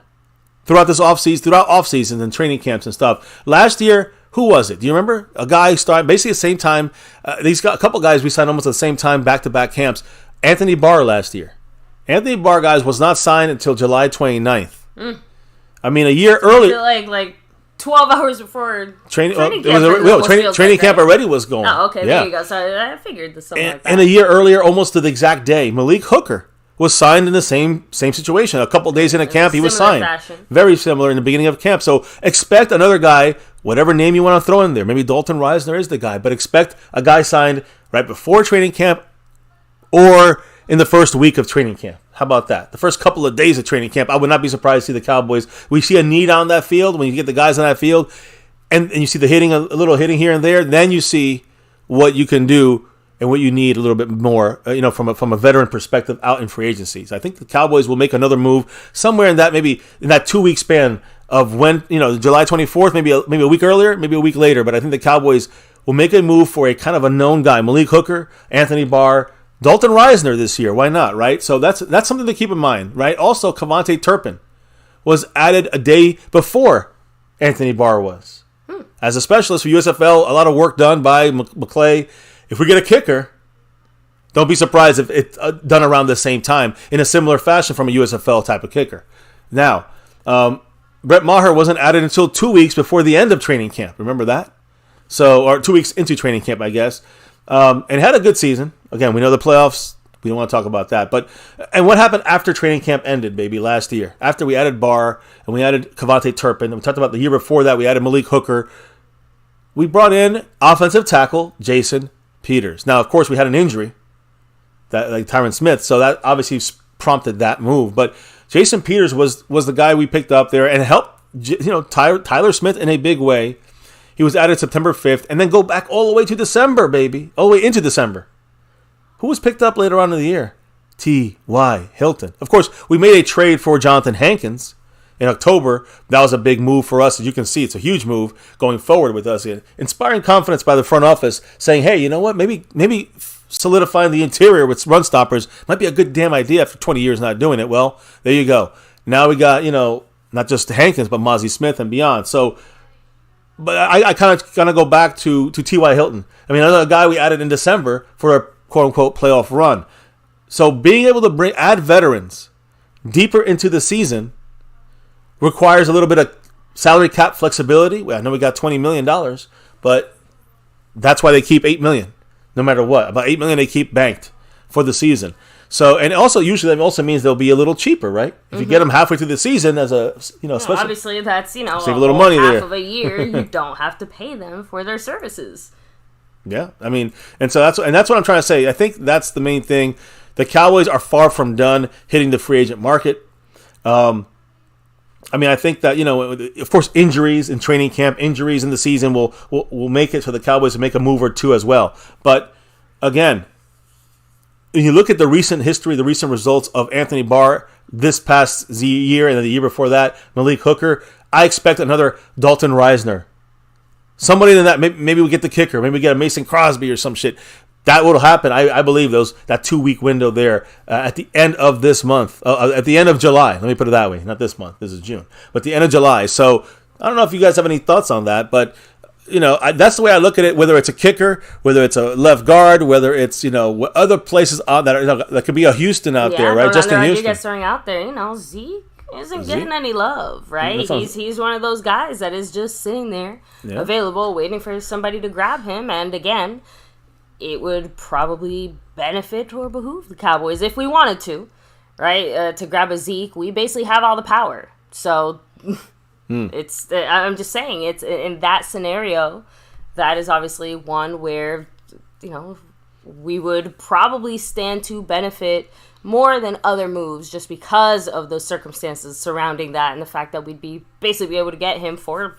Throughout off-season and training camps and stuff. Last year, who was it? Do you remember? A guy started basically the same time. These got a couple guys we signed almost at the same time, back-to-back camps. Anthony Barr last year. Anthony Barr, guys, was not signed until July 29th. I mean, a year earlier. I feel like 12 hours before training camp. Training camp already was going. Oh, okay, there you go. So I figured this something like that. And a year earlier, almost to the exact day, Malik Hooker was signed in the same situation. A couple days into camp, he was signed. Fashion. Very similar in the beginning of camp. So expect another guy, whatever name you want to throw in there. Maybe Dalton Reisner is the guy, but expect a guy signed right before training camp or in the first week of training camp. How about that? The first couple of days of training camp, I would not be surprised to see the Cowboys. We see a need on that field when you get the guys on that field, and you see the hitting, a little hitting here and there. Then you see what you can do and what you need a little bit more, from a veteran perspective out in free agencies. I think the Cowboys will make another move somewhere in that 2-week span of when, July 24th, maybe a week earlier, maybe a week later. But I think the Cowboys will make a move for a kind of a known guy, Malik Hooker, Anthony Barr, Dalton Reisner this year. Why not, right? So that's something to keep in mind, right? Also, Kevontae Turpin was added a day before Anthony Barr was. As a specialist for USFL, a lot of work done by McClay. If we get a kicker, don't be surprised if it's done around the same time in a similar fashion from a USFL type of kicker. Now, Brett Maher wasn't added until 2 weeks before the end of training camp. Remember that? Or 2 weeks into training camp, I guess. And had a good season. Again, we know the playoffs. We don't want to talk about that. And what happened after training camp ended, baby, last year? After we added Barr and we added Kevontae Turpin, and we talked about the year before that, we added Malik Hooker. We brought in offensive tackle Jason Peters. Now, of course, we had an injury, like Tyron Smith, so that obviously prompted that move. But Jason Peters was the guy we picked up there and helped Tyler Smith in a big way. He was added September 5th, and then go back all the way to December, baby. All the way into December. Who was picked up later on in the year? T.Y. Hilton. Of course, we made a trade for Jonathan Hankins in October. That was a big move for us. As you can see, it's a huge move going forward with us. Inspiring confidence by the front office, saying, hey, you know what? Maybe solidifying the interior with run stoppers might be a good damn idea after 20 years not doing it. Well, there you go. Now we got, not just Hankins, but Mozzie Smith and beyond. So, but I kind of go back to T.Y. Hilton. I mean, another guy we added in December for a quote-unquote playoff run. So being able to add veterans deeper into the season requires a little bit of salary cap flexibility. Well, I know we got $20 million, but that's why they keep $8 million, no matter what. About $8 million they keep banked for the season. So, and also usually that also means they'll be a little cheaper, right? If you get them halfway through the season as especially, obviously that's save a little money half there. Of a year, you don't have to pay them for their services. Yeah, I mean, and so that's what I'm trying to say. I think that's the main thing. The Cowboys are far from done hitting the free agent market. I mean, I think that of course, injuries in training camp, injuries in the season will make it so the Cowboys will make a move or two as well. But again, when you look at the recent history, the recent results of Anthony Barr this past year and then the year before that, Malik Hooker, I expect another Dalton Reisner. Somebody in that, maybe we get the kicker. Maybe we get a Mason Crosby or some shit. That will happen. I believe that 2-week window there at the end of this month, at the end of July. Let me put it that way. Not this month. This is June. But the end of July. So I don't know if you guys have any thoughts on that. But, that's the way I look at it, whether it's a kicker, whether it's a left guard, whether it's, other places that could be a Houston out there, right? Just in Houston. You guys throwing out there, Zeke isn't getting any love, right? He's one of those guys that is just sitting there, available, waiting for somebody to grab him. And again, it would probably benefit or behoove the Cowboys if we wanted to, right? To grab a Zeke, we basically have all the power. So it's. I'm just saying, it's in that scenario, that is obviously one where we would probably stand to benefit more than other moves just because of those circumstances surrounding that and the fact that we'd be able to get him for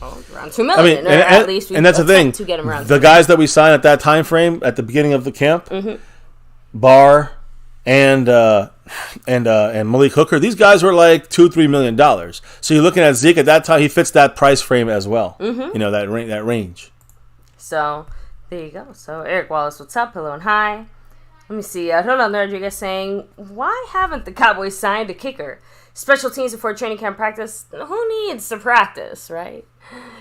around $2 million. At least we that's the thing. To get him around the guys that we signed at that time frame at the beginning of the camp, Barr and Malik Hooker, these guys were like $2-3 million. So you're looking at Zeke at that time, he fits that price frame as well. That range. So there you go. So Eric Wallace, what's up? Hello and hi. Let me see. Ronald Rodriguez saying, why haven't the Cowboys signed a kicker? Special teams before training camp practice? Who needs to practice, right?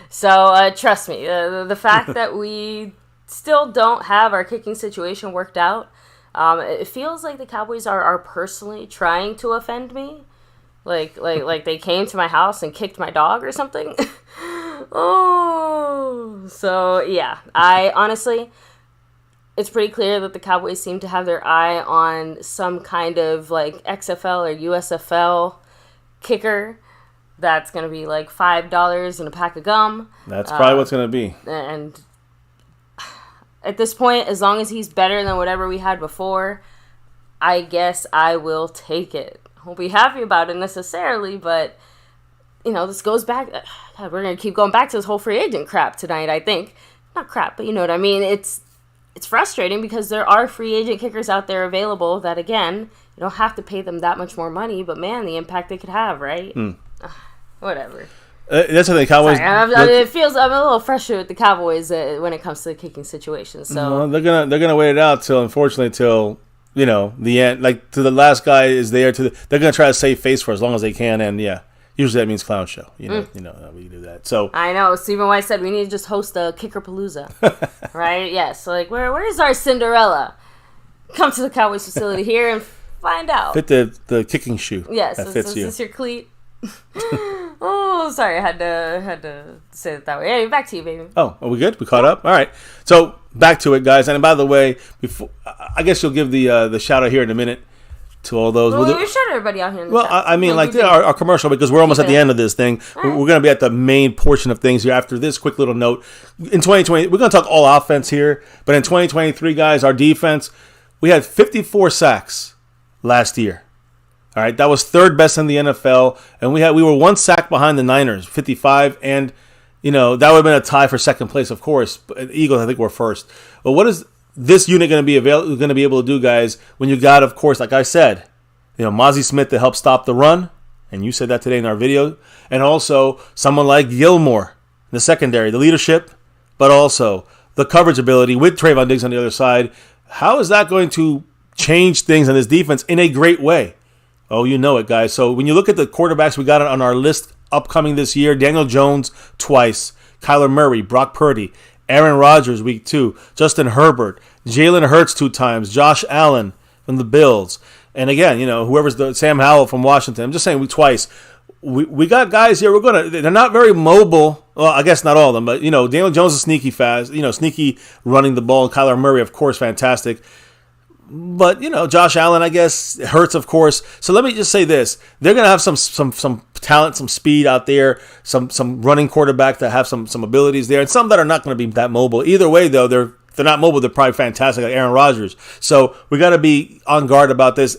So, trust me, the fact that we still don't have our kicking situation worked out, it feels like the Cowboys are personally trying to offend me. Like they came to my house and kicked my dog or something. Oh, so yeah, I honestly, it's pretty clear that the Cowboys seem to have their eye on some kind of like XFL or USFL kicker that's going to be like $5 and a pack of gum. That's probably what's going to be. And at this point, as long as he's better than whatever we had before, I guess I will take it. Won't be happy about it necessarily, but this goes back. God, we're going to keep going back to this whole free agent crap tonight, I think. Not crap, but you know what I mean. It's frustrating because there are free agent kickers out there available that, again, you don't have to pay them that much more money, but man, the impact they could have, right? Whatever. That's what the Cowboys. I'm a little frustrated with the Cowboys when it comes to the kicking situation. So they're gonna wait it out till the end. Like to the last guy is there. They're gonna try to save face for as long as they can, and yeah. Usually that means clown show. You know we do that. So I know. Stephen White said we need to just host a Kicker Palooza, right? Yes. So like, where's our Cinderella? Come to the Cowboys facility here and find out. Fit the kicking shoe. Yes. That fits you. Is this your cleat? Oh, sorry. I had to say it that way. Anyway, back to you, baby. Oh, are we good? We caught up. All right. So back to it, guys. And by the way, before I guess you'll give the shout out here in a minute. To all those. Well, we shout everybody out here. I mean, our commercial, because we're almost at the end of this thing. Right. We're going to be at the main portion of things here after this quick little note. In 2020, we're going to talk all offense here, but in 2023, guys, our defense, we had 54 sacks last year. All right, that was third best in the NFL, and we were one sack behind the Niners, 55, and that would have been a tie for second place, of course. But the Eagles, I think, were first. But what is this unit going to be able to do, guys, when you got, of course, like I said, Mozzie Smith to help stop the run, and you said that today in our video, and also someone like Gilmore in the secondary, the leadership, but also the coverage ability with Trayvon Diggs on the other side. How is that going to change things on this defense in a great way? Oh, you know it, guys. So when you look at the quarterbacks we got on our list upcoming this year, Daniel Jones twice, Kyler Murray, Brock Purdy, Aaron Rodgers, week 2. Justin Herbert. Jalen Hurts 2 times. Josh Allen from the Bills. And again, whoever's Sam Howell from Washington. I'm just saying twice. We got guys here. They're not very mobile. Well, I guess not all of them. But, Daniel Jones is sneaky fast. Sneaky running the ball. Kyler Murray, of course, fantastic. But, Josh Allen, I guess, Hurts, of course. So let me just say this. They're going to have some talent, some speed out there, some running quarterback that have some abilities there, and some that are not going to be that mobile. Either way, though, they're not mobile. They're probably fantastic, like Aaron Rodgers. So we got to be on guard about this.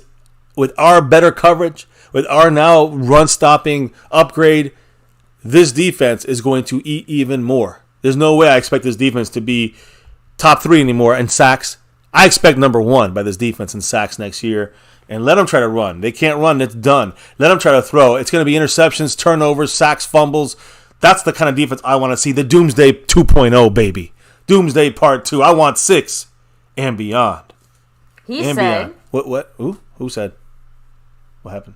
With our better coverage, with our now run-stopping upgrade, this defense is going to eat even more. There's no way I expect this defense to be top 3 anymore in sacks. I expect number 1 by this defense in sacks next year. And let them try to run. They can't run. It's done. Let them try to throw. It's going to be interceptions, turnovers, sacks, fumbles. That's the kind of defense I want to see. The Doomsday 2.0, baby. Doomsday Part 2. I want 6 and beyond. He said. What? Who said? What happened?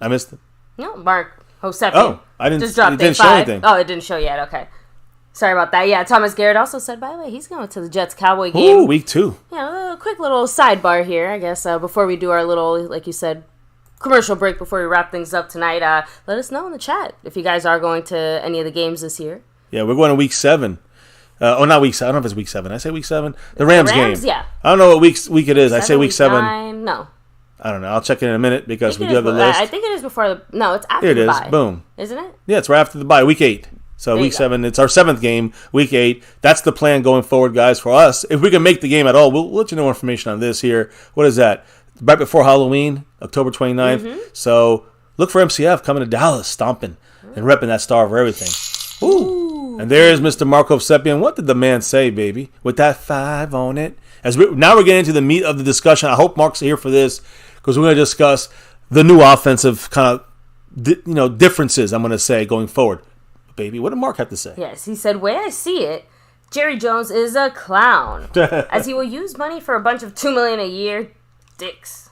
I missed it. No, Mark Hosepian. Oh, I didn't. Just dropped it didn't show 5. Anything. Oh, it didn't show yet. Okay. Sorry about that. Yeah, Thomas Garrett also said, by the way, he's going to the Jets-Cowboy game. Ooh, week 2. Yeah, a quick little sidebar here, I guess, before we do our little, like you said, commercial break before we wrap things up tonight. Let us know in the chat if you guys are going to any of the games this year. Yeah, we're going to week 7. Not week 7. I don't know if it's week 7. I say week 7. The Rams game. Yeah. I don't know what week it is. I say week 7. 9, no. I don't know. I'll check in a minute because we do have the list. I think it is before the... No, it's after the bye. Here it is. Boom. Isn't it? Yeah, it's right after the bye. Week 8. So week 7. It's our 7th game. Week 8. That's the plan going forward, guys, for us. If we can make the game at all, we'll let you know more information on this here. What is that? Right before Halloween, October 29th. Mm-hmm. So look for MCF coming to Dallas, stomping and repping that star over everything. Ooh. And there's Mr. Marco Sepian. What did the man say, baby? With that 5 on it. Now we're getting into the meat of the discussion. I hope Mark's here for this because we're going to discuss the new offensive kind of differences, I'm going to say, going forward. Baby, what did Mark have to say? Yes, he said, way I see it, Jerry Jones is a clown, as he will use money for a bunch of $2 million a year dicks.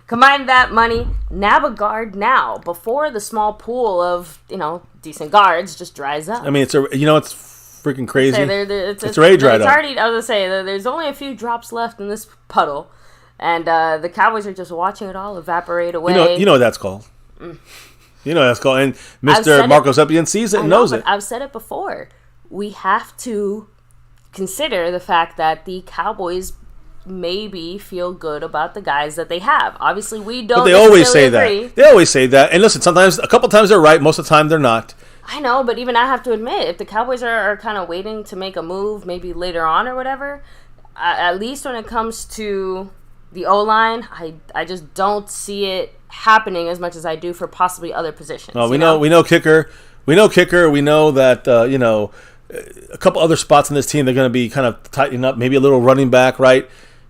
Combine that money, nab a guard now, before the small pool of, decent guards just dries up. I mean, it's freaking crazy. It's already dried up. I was going to say, there's only a few drops left in this puddle, and the Cowboys are just watching it all evaporate away. You know what that's called. You know that's called. And Mr. Marco Sepien sees it and knows it. I've said it before. We have to consider the fact that the Cowboys maybe feel good about the guys that they have. Obviously, we don't. But they always say that. They always say that. And listen, sometimes, a couple times they're right. Most of the time they're not. I know, but even I have to admit, if the Cowboys are kind of waiting to make a move, maybe later on or whatever, at least when it comes to the O-line, I just don't see it happening as much as I do for possibly other positions. No, we know kicker. We know that a couple other spots in this team they're going to be kind of tightening up. Maybe a little running back, right,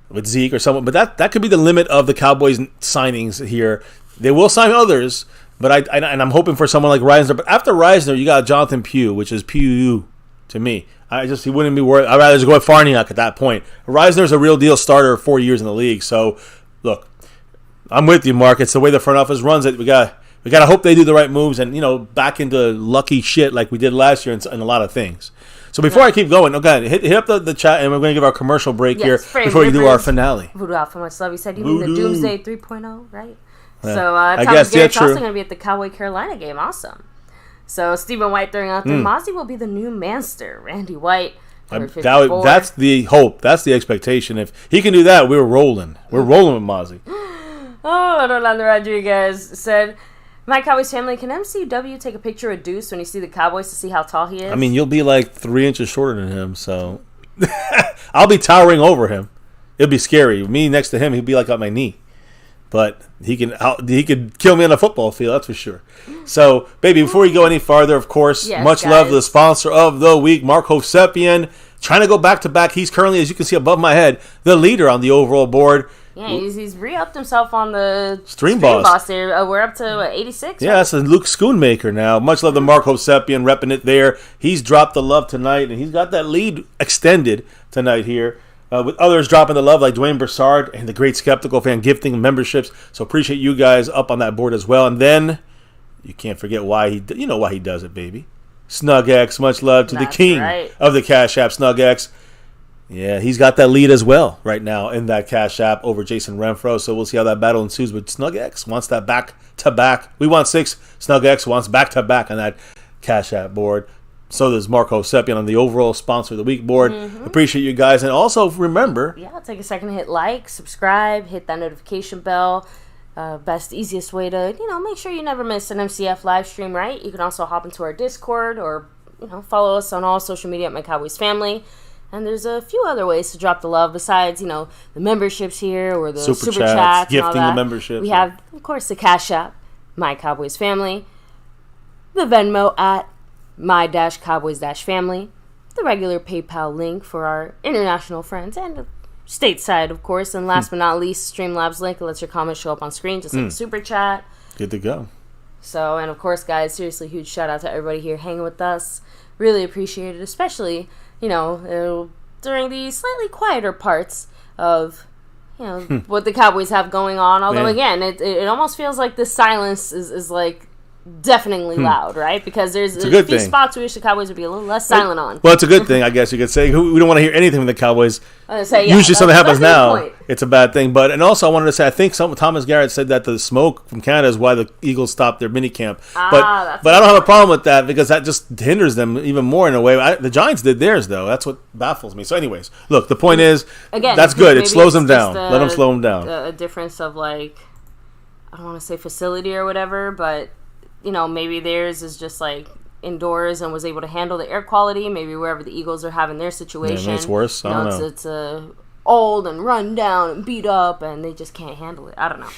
with Zeke or someone. But that could be the limit of the Cowboys signings here. They will sign others, but I'm hoping for someone like Reisner. But after Reisner, you got Jonathan Pugh, which is Pugh to me. He wouldn't be worried. I'd rather just go with Farniok at that point. Reisner's a real deal starter, 4 years in the league. So, look, I'm with you, Mark. It's the way the front office runs it. We got to hope they do the right moves and back into lucky shit like we did last year in a lot of things. So before I keep going, okay, hit up the chat and we're going to give our commercial break here before we do our finale. Voodoo out for much love. You said you mean the Doomsday 3.0, right? Yeah. So I guess Garrett's also going to be at the Cowboy-Carolina game. Awesome. So Stephen White throwing out there, Mozzie will be the new Manster. Randy White, that's the hope. That's the expectation. If he can do that, we're rolling. We're rolling with Mozzie. Rolando Rodriguez said, My Cowboys family, can MCW take a picture of Deuce when you see the Cowboys to see how tall he is? I mean, you'll be like 3 inches shorter than him, so I'll be towering over him. It'll be scary. Me next to him, he'll be like at my knee. But he could kill me on a football field, that's for sure. So, baby, before we go any farther, of course, much love to the sponsor of the week, Mark Hovsepian, trying to go back-to-back. He's currently, as you can see above my head, the leader on the overall board. Yeah, he's re-upped himself on the Stream Boss there. We're up to 86. Yeah, that's a Luke Schoonmaker now. Much love to Mark Hovsepian repping it there. He's dropped the love tonight, and he's got that lead extended tonight here. With others dropping the love like Dwayne Broussard and the Great Skeptical Fan gifting memberships. So appreciate you guys up on that board as well. And then you can't forget why he does it, baby. SnugX, much love to the king of the Cash App, SnugX. Yeah, he's got that lead as well right now in that Cash App over Jason Renfro. So we'll see how that battle ensues. But SnugX wants that back-to-back. We want 6. SnugX wants back-to-back on that Cash App board. So does Mark Hovsepian on the overall sponsor of the week board. Appreciate you guys. And also remember... Yeah, take a second to hit like, subscribe, hit that notification bell. Easiest way to, make sure you never miss an MCF live stream, right? You can also hop into our Discord or, follow us on all social media at MyCowboysFamily. And there's a few other ways to drop the love besides, the memberships here or the super chats gifting and all that. The memberships. We have, of course, the Cash App, MyCowboysFamily, the Venmo at My-Cowboys-Family, the regular PayPal link for our international friends and stateside, of course, and last but not least, Streamlabs link. It lets your comments show up on screen, just like a super chat. Good to go. So, and of course, guys, seriously, huge shout out to everybody here hanging with us. Really appreciate it, especially, during the slightly quieter parts of, what the Cowboys have going on. Although, again, it almost feels like the silence is like deafeningly loud, right? Because there's a few spots we wish the Cowboys would be a little less silent on. Well, it's a good thing, I guess you could say. We don't want to hear anything from the Cowboys. Usually something happens now, it's a bad thing. And also I wanted to say, I think Thomas Garrett said that the smoke from Canada is why the Eagles stopped their mini camp. But I don't have a problem with that because that just hinders them even more in a way. The Giants did theirs, though. That's what baffles me. So anyways, look, the point is, again, that's good. It slows them down. Let them slow them down. A difference of, I don't want to say facility or whatever, but maybe theirs is just indoors and was able to handle the air quality. Maybe wherever the Eagles are having their situation, it's worse. I don't know. It's old and run down and beat up, and they just can't handle it. I don't know.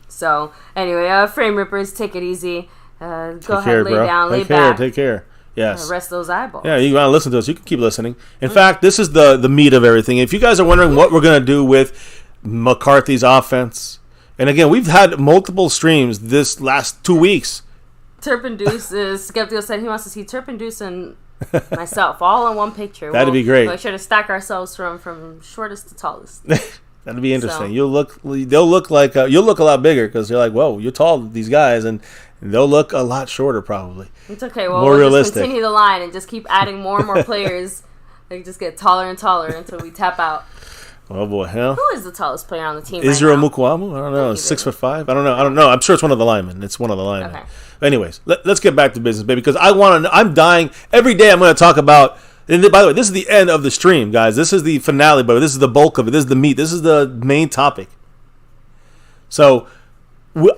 So anyway, Frame Rippers, take it easy. Go ahead, lay down, lay back. Take care. Yes. Rest those eyeballs. Yeah, you want to listen to us. You can keep listening. In fact, this is the meat of everything. If you guys are wondering what we're going to do with McCarthy's offense, and again, we've had multiple streams this last 2 weeks. Turpin Deuce Skeptical said he wants to see Turpin Deuce and myself all in one picture. That'd be great. We'll make sure to stack ourselves from shortest to tallest. That'd be interesting. So. They'll look like you'll look a lot bigger because they're like, whoa, you're tall, these guys, and they'll look a lot shorter probably. It's okay. Well, we'll just continue the line and just keep adding more and more players. They just get taller and taller until we tap out. Oh boy, hell. Who is the tallest player on the team Israel right now? Mukwamu? I don't know. 6'5"? I don't know. I'm sure it's one of the linemen. It's one of the linemen. Okay. Anyways, let's get back to business, baby, because I'm dying. Every day I'm going to talk about, and by the way, this is the end of the stream, guys. This is the finale, but this is the bulk of it. This is the meat. This is the main topic. So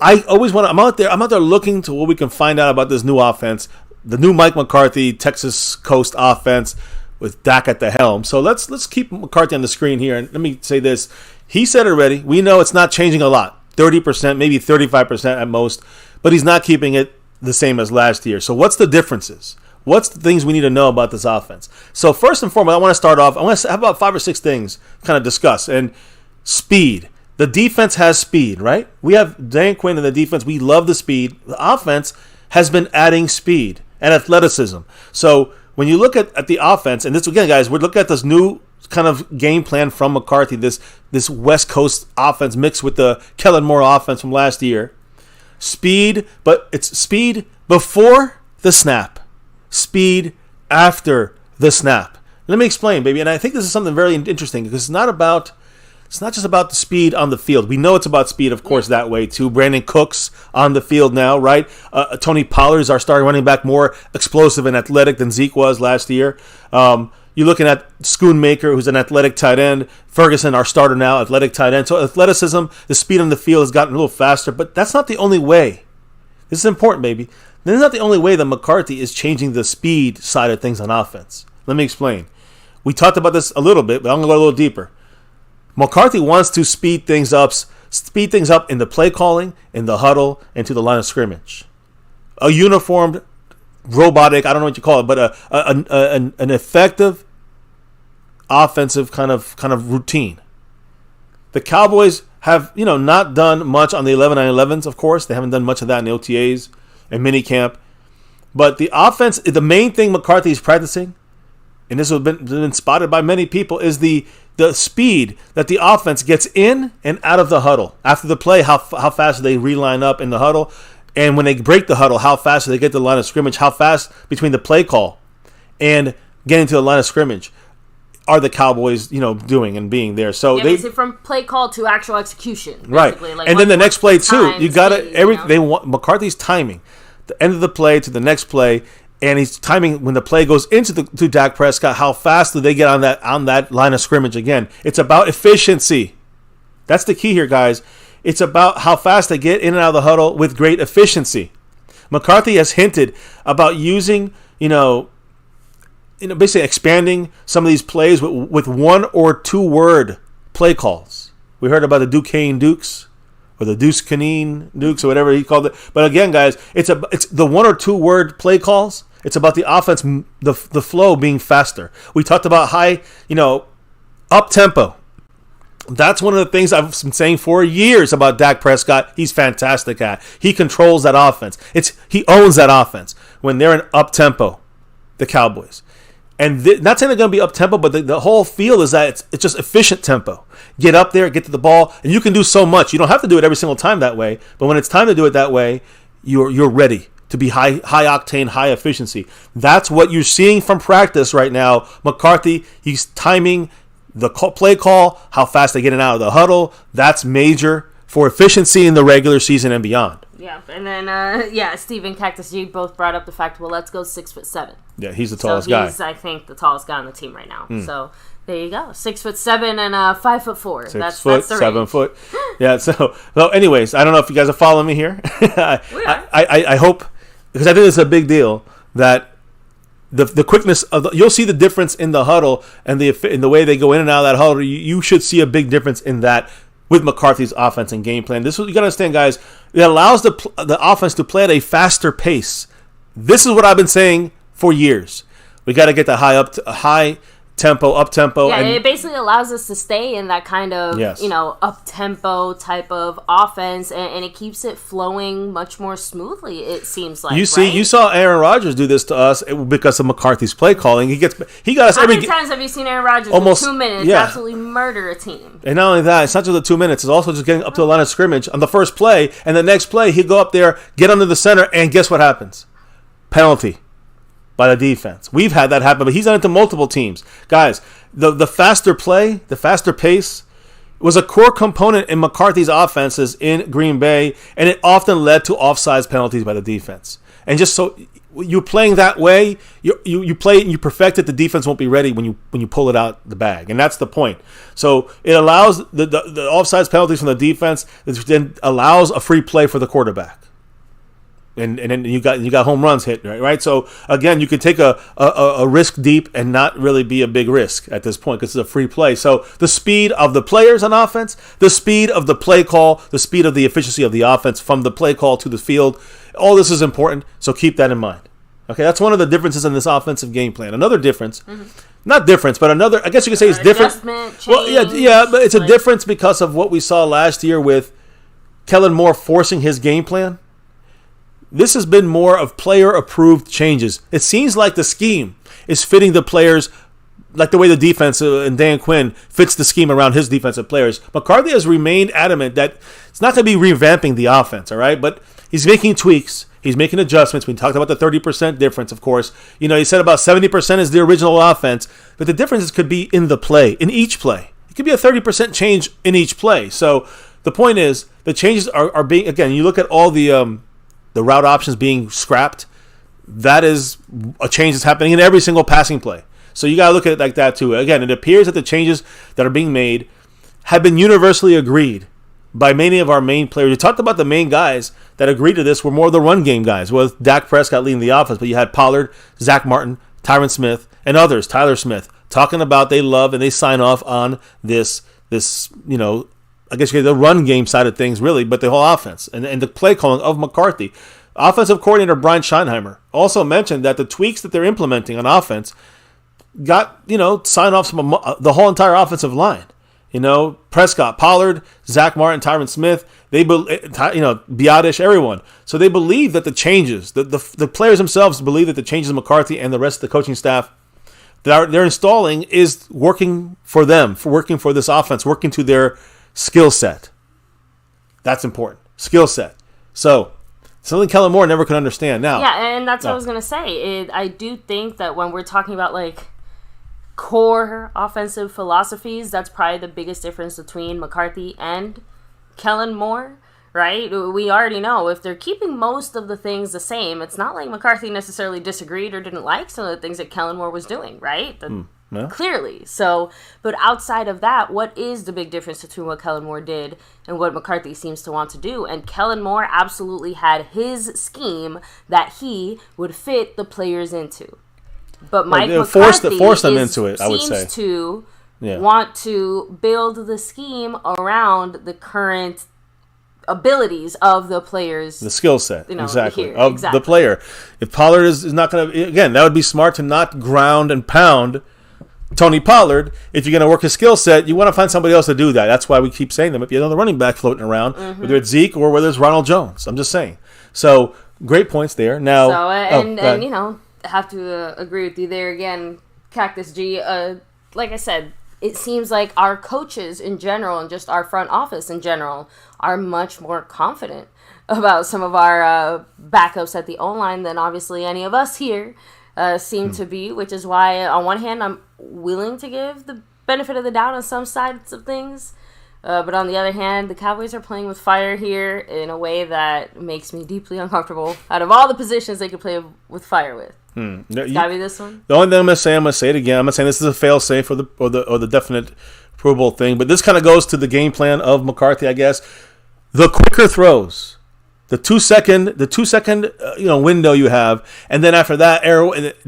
I always want to, I'm out there looking to what we can find out about this new offense, the new Mike McCarthy, Texas Coast offense with Dak at the helm. So let's keep McCarthy on the screen here. And let me say this. He said it already. We know it's not changing a lot. 30%, maybe 35% at most. But he's not keeping it the same as last year. So what's the differences? What's the things we need to know about this offense? So first and foremost, I want to start off. I want to have about 5 or 6 things kind of discuss. And speed. The defense has speed, right? We have Dan Quinn in the defense. We love the speed. The offense has been adding speed and athleticism. So when you look at the offense, and this again, guys, we're looking at this new kind of game plan from McCarthy, this West Coast offense mixed with the Kellen Moore offense from last year. Speed, but it's speed before the snap, speed after the snap. Let me explain, baby. And I think this is something very interesting because it's not just about the speed on the field. We know it's about speed, of course, that way too. Brandon Cooks on the field now, right? Tony Pollard is our starting running back, more explosive and athletic than Zeke was last year. You're looking at Schoonmaker, who's an athletic tight end. Ferguson, our starter now, athletic tight end. So athleticism, the speed on the field has gotten a little faster, but that's not the only way. This is important, baby. This is not the only way that McCarthy is changing the speed side of things on offense. Let me explain. We talked about this a little bit, but I'm going to go a little deeper. McCarthy wants to speed things up in the play calling, in the huddle, and to the line of scrimmage. A uniformed, robotic, I don't know what you call it, but an effective offensive kind of routine. The Cowboys have, not done much on the 11-on-11s, of course. They haven't done much of that in the OTAs and minicamp. But the offense, the main thing McCarthy is practicing, and this has been spotted by many people, is the speed that the offense gets in and out of the huddle. After the play, how fast do they reline up in the huddle? And when they break the huddle, how fast do they get to the line of scrimmage? How fast between the play call and getting to the line of scrimmage are the Cowboys, doing and being there? So is it from play call to actual execution, right? Like and then the next play too. You got to They want McCarthy's timing, the end of the play to the next play, and he's timing when the play goes to Dak Prescott. How fast do they get on that line of scrimmage again? It's about efficiency. That's the key here, guys. It's about how fast they get in and out of the huddle with great efficiency. McCarthy has hinted about using, basically expanding some of these plays with 1 or 2 word play calls. We heard about the Duquesne Dukes or the Deuce Canine Dukes or whatever he called it. But again, guys, it's the 1 or 2 word play calls. It's about the offense, the flow being faster. We talked about high, up tempo. That's one of the things I've been saying for years about Dak Prescott. He's fantastic at. He controls that offense. He owns that offense when they're in up tempo, the Cowboys. And not saying they're going to be up tempo, but the whole feel is that it's just efficient tempo. Get up there, get to the ball, and you can do so much. You don't have to do it every single time that way, but when it's time to do it that way, you're ready to be high octane, high efficiency. That's what you're seeing from practice right now. McCarthy, he's timing the play call, how fast they get in and out of the huddle. That's major for efficiency in the regular season and beyond. Yeah, and then Stephen Cactus G both brought up the fact, let's go 6'7". Yeah, he's the tallest guy. He's, I think, the tallest guy on the team right now. So there you go, 6'7" and 5'4". That's the 7 foot. Yeah. So anyways, I don't know if you guys are following me here. I hope, because I think it's a big deal that the quickness of you'll see the difference in the huddle and in the way they go in and out of that huddle. You should see a big difference in that with McCarthy's offense and game plan. This is, you got to understand, guys. It allows the offense to play at a faster pace. This is what I've been saying for years. We got to get the high tempo, up tempo. Yeah, it basically allows us to stay in that kind of up tempo type of offense, and it keeps it flowing much more smoothly. It seems like you saw Aaron Rodgers do this to us because of McCarthy's play calling. He got us. How many times have you seen Aaron Rodgers almost 2 minutes absolutely murder a team? And not only that, it's not just the 2 minutes. It's also just getting up to the line of scrimmage on the first play, and the next play he'll go up there, get under the center, and guess what happens? Penalty. by the defense. We've had that happen, but he's done it to multiple teams. Guys, the faster play, the faster pace was a core component in McCarthy's offenses in Green Bay, and it often led to offsides penalties by the defense. And just so you're playing that way, you play it and you perfect it, the defense won't be ready when you pull it out the bag. And that's the point. So it allows the offsides penalties from the defense, which then allows a free play for the quarterback. And then you got home runs hit, right? So again, you can take a risk deep and not really be a big risk at this point because it's a free play. So the speed of the players on offense, the speed of the play call, the speed of the efficiency of the offense from the play call to the field, all this is important. So keep that in mind. Okay, that's one of the differences in this offensive game plan. Another difference, not difference, but another, I guess you could say it's different. Change, well, yeah, but it's a difference because of what we saw last year with Kellen Moore forcing his game plan. This has been more of player-approved changes. It seems like the scheme is fitting the players like the way the defense and Dan Quinn fits the scheme around his defensive players. McCarthy has remained adamant that it's not going to be revamping the offense, all right? But he's making tweaks. He's making adjustments. We talked about the 30% difference, of course. You know, he said about 70% is the original offense, but the differences could be in the play, in each play. It could be a 30% change in each play. So the point is the changes are being, again, you look at all the route options being scrapped. That is a change that's happening in every single passing play. So you got to look at it like that too. Again, it appears that the changes that are being made have been universally agreed by many of our main players. You talked about the main guys that agreed to this were more of the run game guys, with Dak Prescott leading the offense, but you had Pollard, Zach Martin, Tyron Smith, and others, Tyler Smith, talking about they love and they sign off on this I guess you get the run game side of things, really, but the whole offense and the play calling of McCarthy. Offensive coordinator Brian Schottenheimer also mentioned that the tweaks that they're implementing on offense got, sign-offs from the whole entire offensive line. Prescott, Pollard, Zach Martin, Tyron Smith, Biadish, everyone. So they believe that the changes, the players themselves believe that the changes McCarthy and the rest of the coaching staff that they're installing is working for them, working for this offense, working to their skill set. That's important. Skill set. So, something Kellen Moore never could understand. Now, yeah, and that's what I was going to say. I do think that when we're talking about, core offensive philosophies, that's probably the biggest difference between McCarthy and Kellen Moore, right? We already know if they're keeping most of the things the same, it's not like McCarthy necessarily disagreed or didn't like some of the things that Kellen Moore was doing, right? Yeah. Clearly. So, but outside of that, what is the big difference between what Kellen Moore did and what McCarthy seems to want to do? And Kellen Moore absolutely had his scheme that he would fit the players into. But Mike McCarthy force them into it, I would say. Seems to want to build the scheme around the current abilities of the players. The skill set, exactly, of exactly. the player. If Pollard is not going to, again, that would be smart to not ground and pound Tony Pollard. If you're going to work his skill set, you want to find somebody else to do that. That's why we keep saying them. If you have another running back floating around, whether it's Zeke or whether it's Ronald Jones. I'm just saying. So, great points there. Now, have to agree with you there again, Cactus G. Like I said, it seems like our coaches in general and just our front office in general are much more confident about some of our backups at the O-line than obviously any of us here seem to be, which is why on one hand I'm willing to give the benefit of the doubt on some sides of things, but on the other hand the Cowboys are playing with fire here in a way that makes me deeply uncomfortable. Out of all the positions they could play with fire with, it's gotta be this one. The only thing I'm gonna say it again. I'm not saying this is a fail safe or the definite provable thing, but this kind of goes to the game plan of McCarthy, I guess. The quicker throws, the 2 second window you have, and then after that,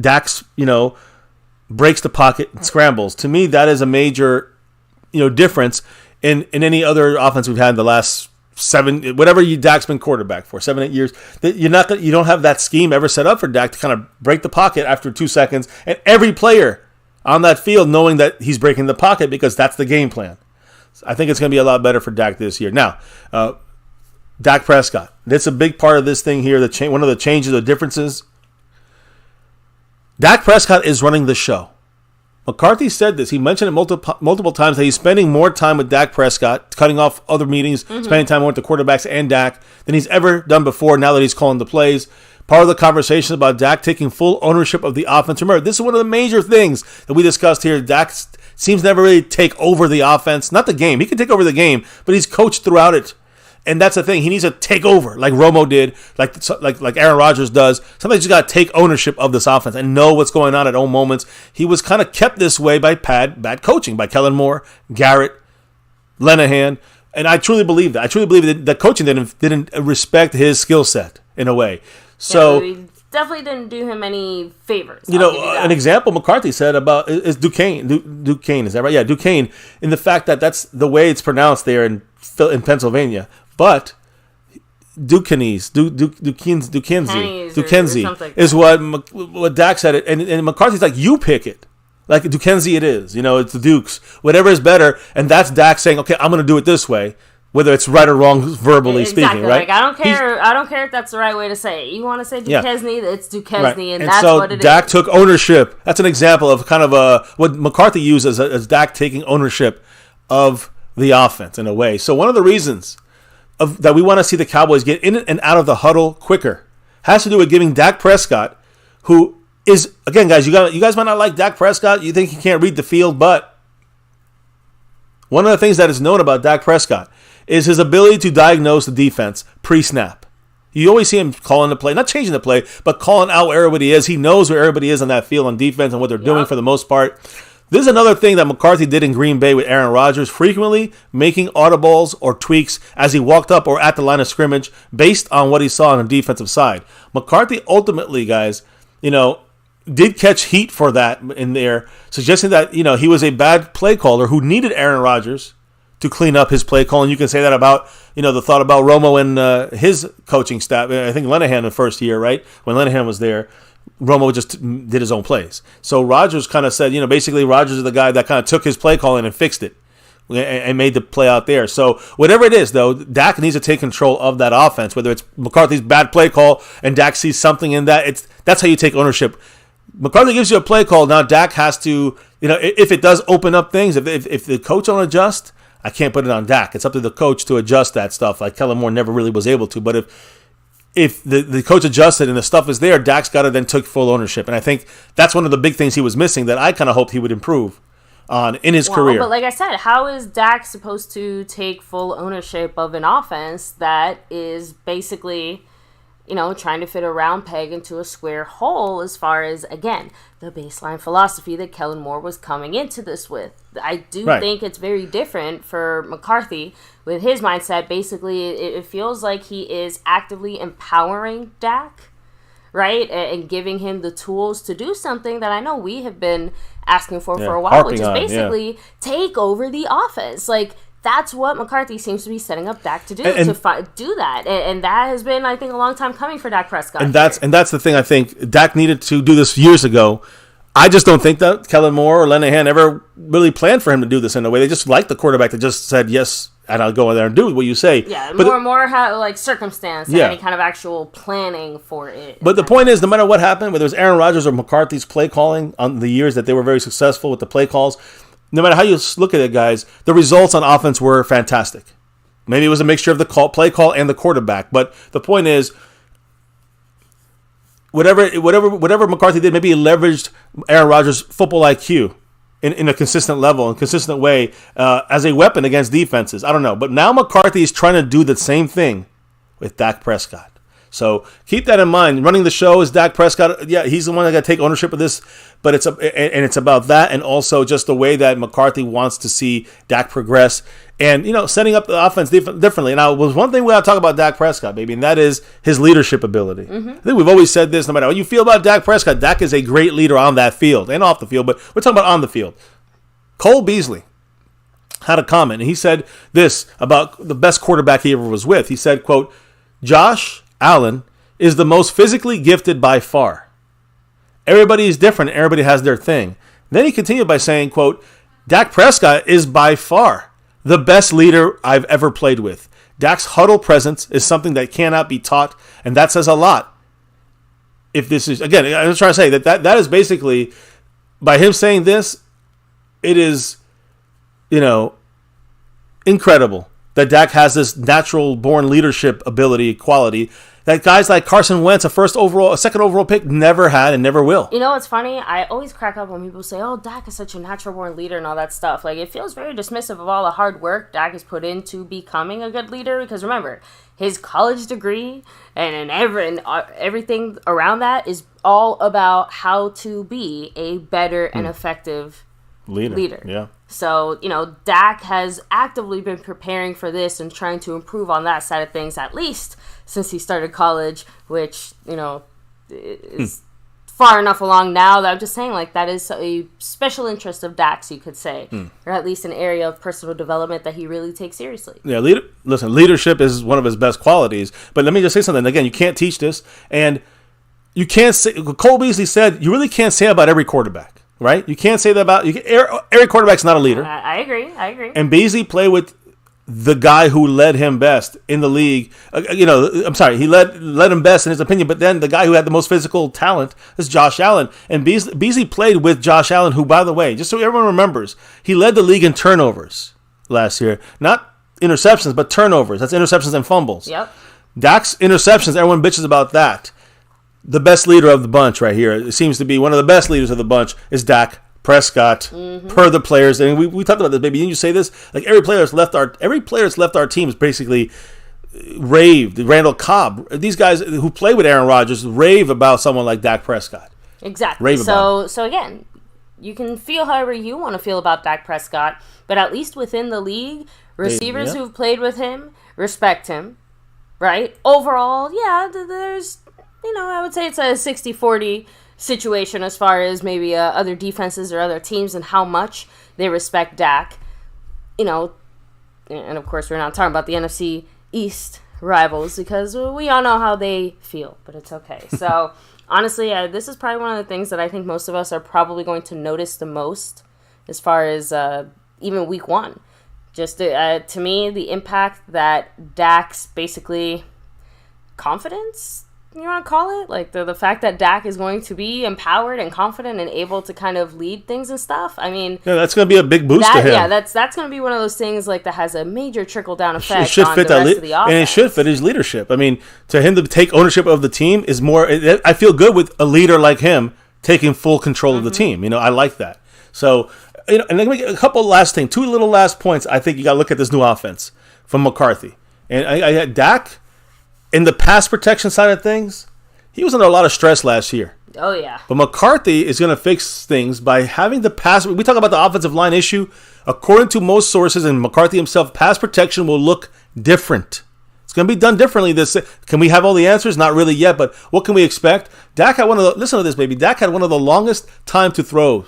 Dax breaks the pocket and scrambles. To me, that is a major difference in any other offense we've had in the last Dak's been quarterback for 7-8 years. That you don't have that scheme ever set up for Dak to kind of break the pocket after 2 seconds, and every player on that field knowing that he's breaking the pocket because that's the game plan. I think it's going to be a lot better for Dak this year. Now, Dak Prescott. That's a big part of this thing here. One of the changes, the differences. Dak Prescott is running the show. McCarthy said this. He mentioned it multiple times that he's spending more time with Dak Prescott, cutting off other meetings, spending time more with the quarterbacks and Dak than he's ever done before now that he's calling the plays. Part of the conversation about Dak taking full ownership of the offense. Remember, this is one of the major things that we discussed here. Dak seems to never really take over the offense. Not the game. He can take over the game, but he's coached throughout it. And that's the thing. He needs to take over like Romo did, like Aaron Rodgers does. Sometimes you got to take ownership of this offense and know what's going on at all moments. He was kind of kept this way by bad coaching, by Kellen Moore, Garrett, Linehan. And I truly believe that. I truly believe that coaching didn't respect his skill set in a way. So we definitely didn't do him any favors. An example McCarthy said about is Duquesne. Duquesne, is that right? Yeah, Duquesne. In the fact that that's the way it's pronounced there in Pennsylvania. But Duquesne is what Dak said it. And McCarthy's like, you pick it. Like Duquesne it is. It's the Dukes. Whatever is better. And that's Dak saying, okay, I'm going to do it this way. Whether it's right or wrong, verbally speaking, right? Like, I don't care if that's the right way to say it. You want to say Duquesne, it's Duquesne, right. and that's so what it Dak is. took ownership. That's an example of kind of what McCarthy used as Dak taking ownership of the offense in a way. So one of the reasons that we want to see the Cowboys get in and out of the huddle quicker has to do with giving Dak Prescott, who is, again, guys, you guys might not like Dak Prescott. You think he can't read the field, but one of the things that is known about Dak Prescott is his ability to diagnose the defense pre-snap. You always see him calling the play, not changing the play, but calling out where everybody is. He knows where everybody is on that field on defense and what they're doing for the most part. This is another thing that McCarthy did in Green Bay with Aaron Rodgers, frequently making audibles or tweaks as he walked up or at the line of scrimmage based on what he saw on the defensive side. McCarthy ultimately, guys, did catch heat for that in there, suggesting that, he was a bad play caller who needed Aaron Rodgers to clean up his play call. And you can say that about, the thought about Romo and his coaching staff. I think Linehan the first year, right? When Linehan was there, Romo just did his own plays. So Rodgers kind of said, basically Rodgers is the guy that kind of took his play calling and fixed it and made the play out there. So whatever it is, though, Dak needs to take control of that offense, whether it's McCarthy's bad play call and Dak sees something in that. That's how you take ownership. McCarthy gives you a play call. Now Dak has to, if it does open up things, if the coach don't adjust, I can't put it on Dak. It's up to the coach to adjust that stuff. Like Kellen Moore never really was able to. But if the coach adjusted and the stuff is there, Dak's got to then take full ownership. And I think that's one of the big things he was missing that I kind of hoped he would improve on in his career. But like I said, how is Dak supposed to take full ownership of an offense that is basically, trying to fit a round peg into a square hole as far as, again, the baseline philosophy that Kellen Moore was coming into this with? I do think it's very different for McCarthy with his mindset. Basically, it feels like he is actively empowering Dak, right? And giving him the tools to do something that I know we have been asking for a while, which is basically take over the offense. Like, that's what McCarthy seems to be setting up Dak to do, do that. And that has been, I think, a long time coming for Dak Prescott. And that's the thing. I think Dak needed to do this years ago. I just don't think that Kellen Moore or Linehan ever really planned for him to do this in a way. They just liked the quarterback that just said, yes, and I'll go in there and do what you say. Yeah, but more like circumstance than any kind of actual planning for it. But the point is, no matter what happened, whether it was Aaron Rodgers or McCarthy's play calling on the years that they were very successful with the play calls, no matter how you look at it, guys, the results on offense were fantastic. Maybe it was a mixture of the play call and the quarterback. But the point is, whatever McCarthy did, maybe he leveraged Aaron Rodgers' football IQ in a consistent level, in a consistent way, as a weapon against defenses. I don't know. But now McCarthy is trying to do the same thing with Dak Prescott. So keep that in mind. Running the show is Dak Prescott. Yeah, he's the one that got to take ownership of this. But it's about that, and also just the way that McCarthy wants to see Dak progress, and setting up the offense differently. Now, was one thing we got to talk about Dak Prescott, baby, and that is his leadership ability. Mm-hmm. I think we've always said this. No matter how you feel about Dak Prescott, Dak is a great leader on that field and off the field. But we're talking about on the field. Cole Beasley had a comment, and he said this about the best quarterback he ever was with. He said, quote, "Josh Allen is the most physically gifted by far. Everybody is different. Everybody has their thing." Then he continued by saying, quote, "Dak Prescott is by far the best leader I've ever played with. Dak's huddle presence is something that cannot be taught, and that says a lot." If this is, again, I'm just trying to say that is basically, by him saying this, it is, incredible that Dak has this natural born leadership ability quality that guys like Carson Wentz, a second overall pick, never had and never will. You know what's funny? I always crack up when people say, "Oh, Dak is such a natural born leader" and all that stuff. Like, it feels very dismissive of all the hard work Dak has put into becoming a good leader. Because remember, his college degree and everything around that is all about how to be a better and effective leader. Yeah. So, Dak has actively been preparing for this and trying to improve on that side of things, at least since he started college, which, is far enough along now that I'm just saying, like, that is a special interest of Dak's, you could say, or at least an area of personal development that he really takes seriously. Yeah, leadership is one of his best qualities. But let me just say something. Again, you can't teach this, and you can't say, Cole Beasley said, you really can't say about every quarterback. Right? You can't say that about... every quarterback's not a leader. I agree. And Beasley played with the guy who led him best in the league. I'm sorry, he led him best in his opinion, but then the guy who had the most physical talent is Josh Allen. And Beasley played with Josh Allen, who, by the way, just so everyone remembers, he led the league in turnovers last year. Not interceptions, but turnovers. That's interceptions and fumbles. Yep. Dak's interceptions, everyone bitches about that. The best leader of the bunch right here, it seems to be one of the best leaders of the bunch, is Dak Prescott, per the players. And we talked about this, baby. Didn't you say this? Like, every player that's left our team is basically raved. Randall Cobb, these guys who play with Aaron Rodgers, rave about someone like Dak Prescott. Exactly. So again, you can feel however you want to feel about Dak Prescott, but at least within the league, receivers who've played with him respect him, right? Overall, there's... I would say it's a 60-40 situation as far as maybe other defenses or other teams and how much they respect Dak. And of course we're not talking about the NFC East rivals because we all know how they feel, but it's okay. So honestly, this is probably one of the things that I think most of us are probably going to notice the most as far as even week one. Just to me, the impact that Dak's basically confidence, you want to call it, like the fact that Dak is going to be empowered and confident and able to kind of lead things and stuff. I mean, that's going to be a big boost to him. Yeah, that's going to be one of those things like that has a major trickle down effect on the rest of the offense. And it should fit his leadership. I mean, to him to take ownership of the team is more. I feel good with a leader like him taking full control of the team. I like that. So, and let me get a couple last things, two little last points. I think you got to look at this new offense from McCarthy, and I had Dak. In the pass protection side of things, he was under a lot of stress last year. Oh, yeah. But McCarthy is going to fix things by having the pass. We talk about the offensive line issue. According to most sources and McCarthy himself, pass protection will look different. It's going to be done differently. Can we have all the answers? Not really yet, but what can we expect? Dak had listen to this, baby. Dak had one of the longest time to throw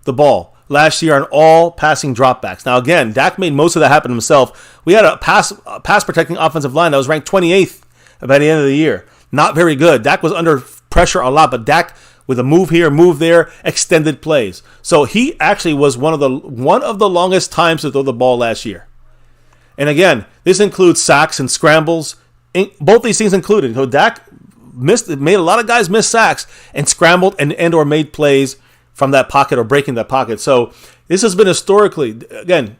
the ball last year on all passing dropbacks. Now, again, Dak made most of that happen himself. We had a pass protecting offensive line that was ranked 28th by the end of the year. Not very good. Dak was under pressure a lot, but Dak, with a move here, move there, extended plays. So he actually was one of the longest times to throw the ball last year. And again, this includes sacks and scrambles, both these things included. So Dak made a lot of guys miss sacks and scrambled and or made plays from that pocket or breaking that pocket. So this has been historically, again,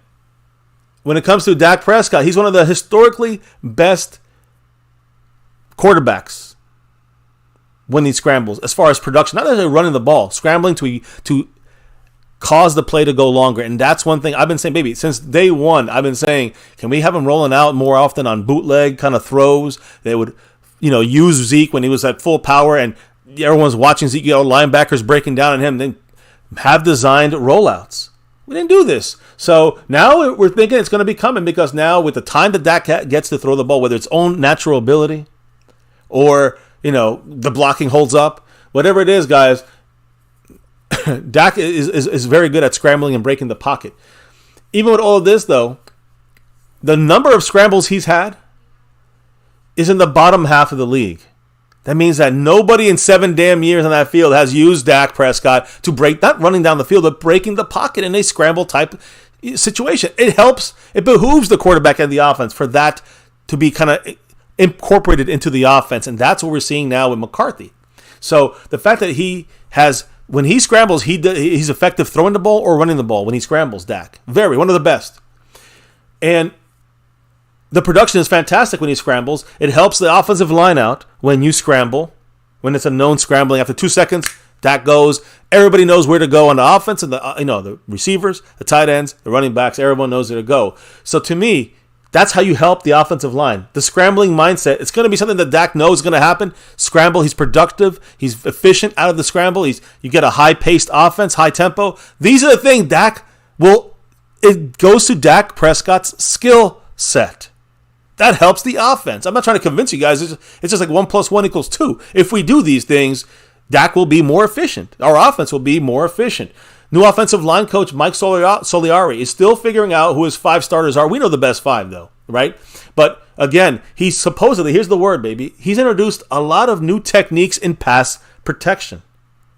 when it comes to Dak Prescott, he's one of the historically best quarterbacks when he scrambles, as far as production, not necessarily running the ball, scrambling to cause the play to go longer. And that's one thing I've been saying, baby, since day one. I've been saying, can we have him rolling out more often on bootleg kind of throws? They would, use Zeke when he was at full power and everyone's watching Zeke, linebackers breaking down on him. Then have designed rollouts. We didn't do this. So now we're thinking it's going to be coming because now with the time that Dak gets to throw the ball, whether it's own natural ability or, the blocking holds up, whatever it is, guys, Dak is very good at scrambling and breaking the pocket. Even with all of this, though, the number of scrambles he's had is in the bottom half of the league. That means that nobody in 7 damn years on that field has used Dak Prescott to break, not running down the field, but breaking the pocket in a scramble type situation. It behooves the quarterback and the offense for that to be kind of incorporated into the offense, and that's what we're seeing now with McCarthy. So the fact that he has when he scrambles, he's effective throwing the ball or running the ball when he scrambles, Dak. One of the best. And the production is fantastic when he scrambles. It helps the offensive line out when you scramble, when it's a known scrambling. After 2 seconds, Dak goes. Everybody knows where to go on the offense, and the receivers, the tight ends, the running backs. Everyone knows where to go. So to me, that's how you help the offensive line. The scrambling mindset, it's going to be something that Dak knows is going to happen. Scramble, he's productive. He's efficient out of the scramble. You get a high-paced offense, high tempo. These are the things it goes to Dak Prescott's skill set. That helps the offense. I'm not trying to convince you guys. It's just like 1 + 1 = 2. If we do these things, Dak will be more efficient. Our offense will be more efficient. New offensive line coach Mike Soliari is still figuring out who his 5 starters are. We know the best 5, though, right? But again, he's supposedly, here's the word, baby, he's introduced a lot of new techniques in pass protection.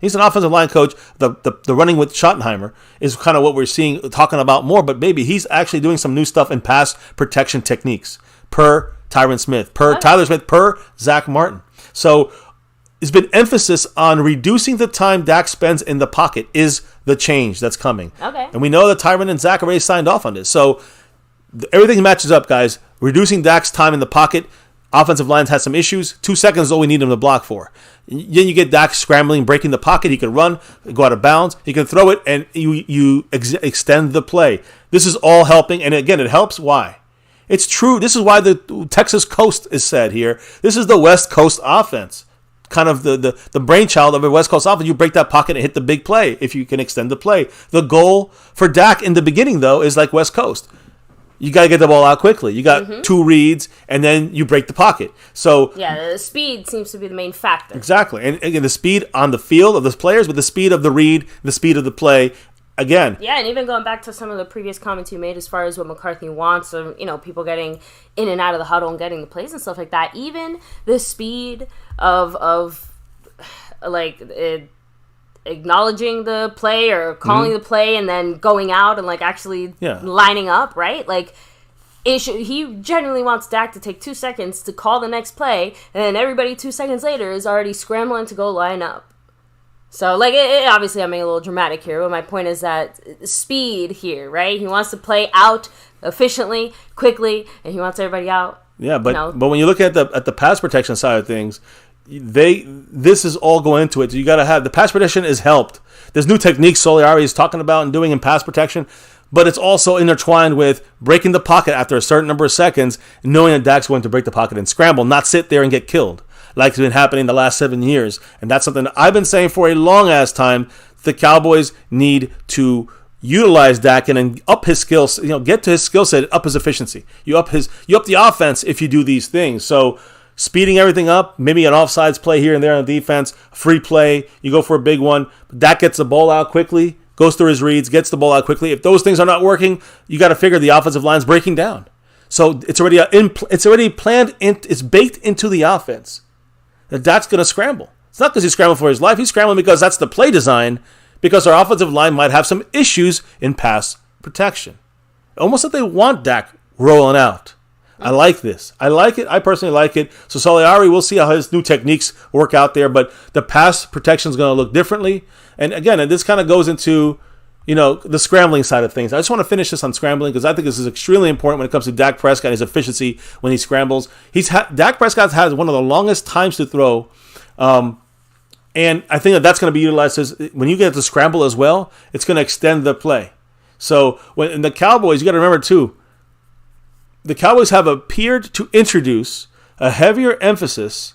He's an offensive line coach. The running with Schottenheimer is kind of what we're talking about more. But baby, he's actually doing some new stuff in pass protection techniques per Tyron Smith, per Tyler Smith, per Zach Martin. So there's been emphasis on reducing the time Dak spends in the pocket is the change that's coming. Okay. And we know that Tyron and Zach already signed off on this. So everything matches up, guys. Reducing Dak's time in the pocket. Offensive lines had some issues. 2 seconds is all we need him to block for. Then you get Dak scrambling, breaking the pocket. He can run, go out of bounds. He can throw it, and you extend the play. This is all helping. And again, it helps. Why? It's true. This is why the Texas Coast is said here. This is the West Coast offense. Kind of the brainchild of a West Coast offense. You break that pocket and hit the big play if you can extend the play. The goal for Dak in the beginning, though, is like West Coast. You got to get the ball out quickly. You got 2 reads, and then you break the pocket. So yeah, the speed seems to be the main factor. Exactly. And again, the speed on the field of the players, but the speed of the read, the speed of the play. Again. Yeah, and even going back to some of the previous comments you made as far as what McCarthy wants, of people getting in and out of the huddle and getting the plays and stuff like that. Even the speed of acknowledging the play or calling the play and then going out and actually lining up, right? He genuinely wants Dak to take 2 seconds to call the next play, and then everybody 2 seconds later is already scrambling to go line up. So, obviously I'm being a little dramatic here, but my point is that speed here, right? He wants to play out efficiently, quickly, and he wants everybody out. Yeah, but when you look at the pass protection side of things, this is all going into it. So you got to have the pass protection is helped. There's new techniques Soliari is talking about and doing in pass protection, but it's also intertwined with breaking the pocket after a certain number of seconds, knowing that Dak's going to break the pocket and scramble, not sit there and get killed, like it's been happening the last 7 years. And that's something that I've been saying for a long ass time. The Cowboys need to utilize Dak and up his skills, get to his skill set, up his efficiency. You up the offense if you do these things. So speeding everything up, maybe an offsides play here and there on the defense, free play, you go for a big one. Dak gets the ball out quickly, goes through his reads, gets the ball out quickly. If those things are not working, you got to figure the offensive line's breaking down. So it's already planned, it's baked into the offense that Dak's going to scramble. It's not because he's scrambling for his life. He's scrambling because that's the play design, because our offensive line might have some issues in pass protection. Almost like they want Dak rolling out. I like this. I like it. I personally like it. So Soliari, we'll see how his new techniques work out there, but the pass protection is going to look differently. And again, this kind of goes into, the scrambling side of things. I just want to finish this on scrambling because I think this is extremely important when it comes to Dak Prescott and his efficiency when he scrambles. Dak Prescott has one of the longest times to throw, and I think that's going to be utilized when you get to scramble as well. It's going to extend the play. So in the Cowboys, you got to remember too, the Cowboys have appeared to introduce a heavier emphasis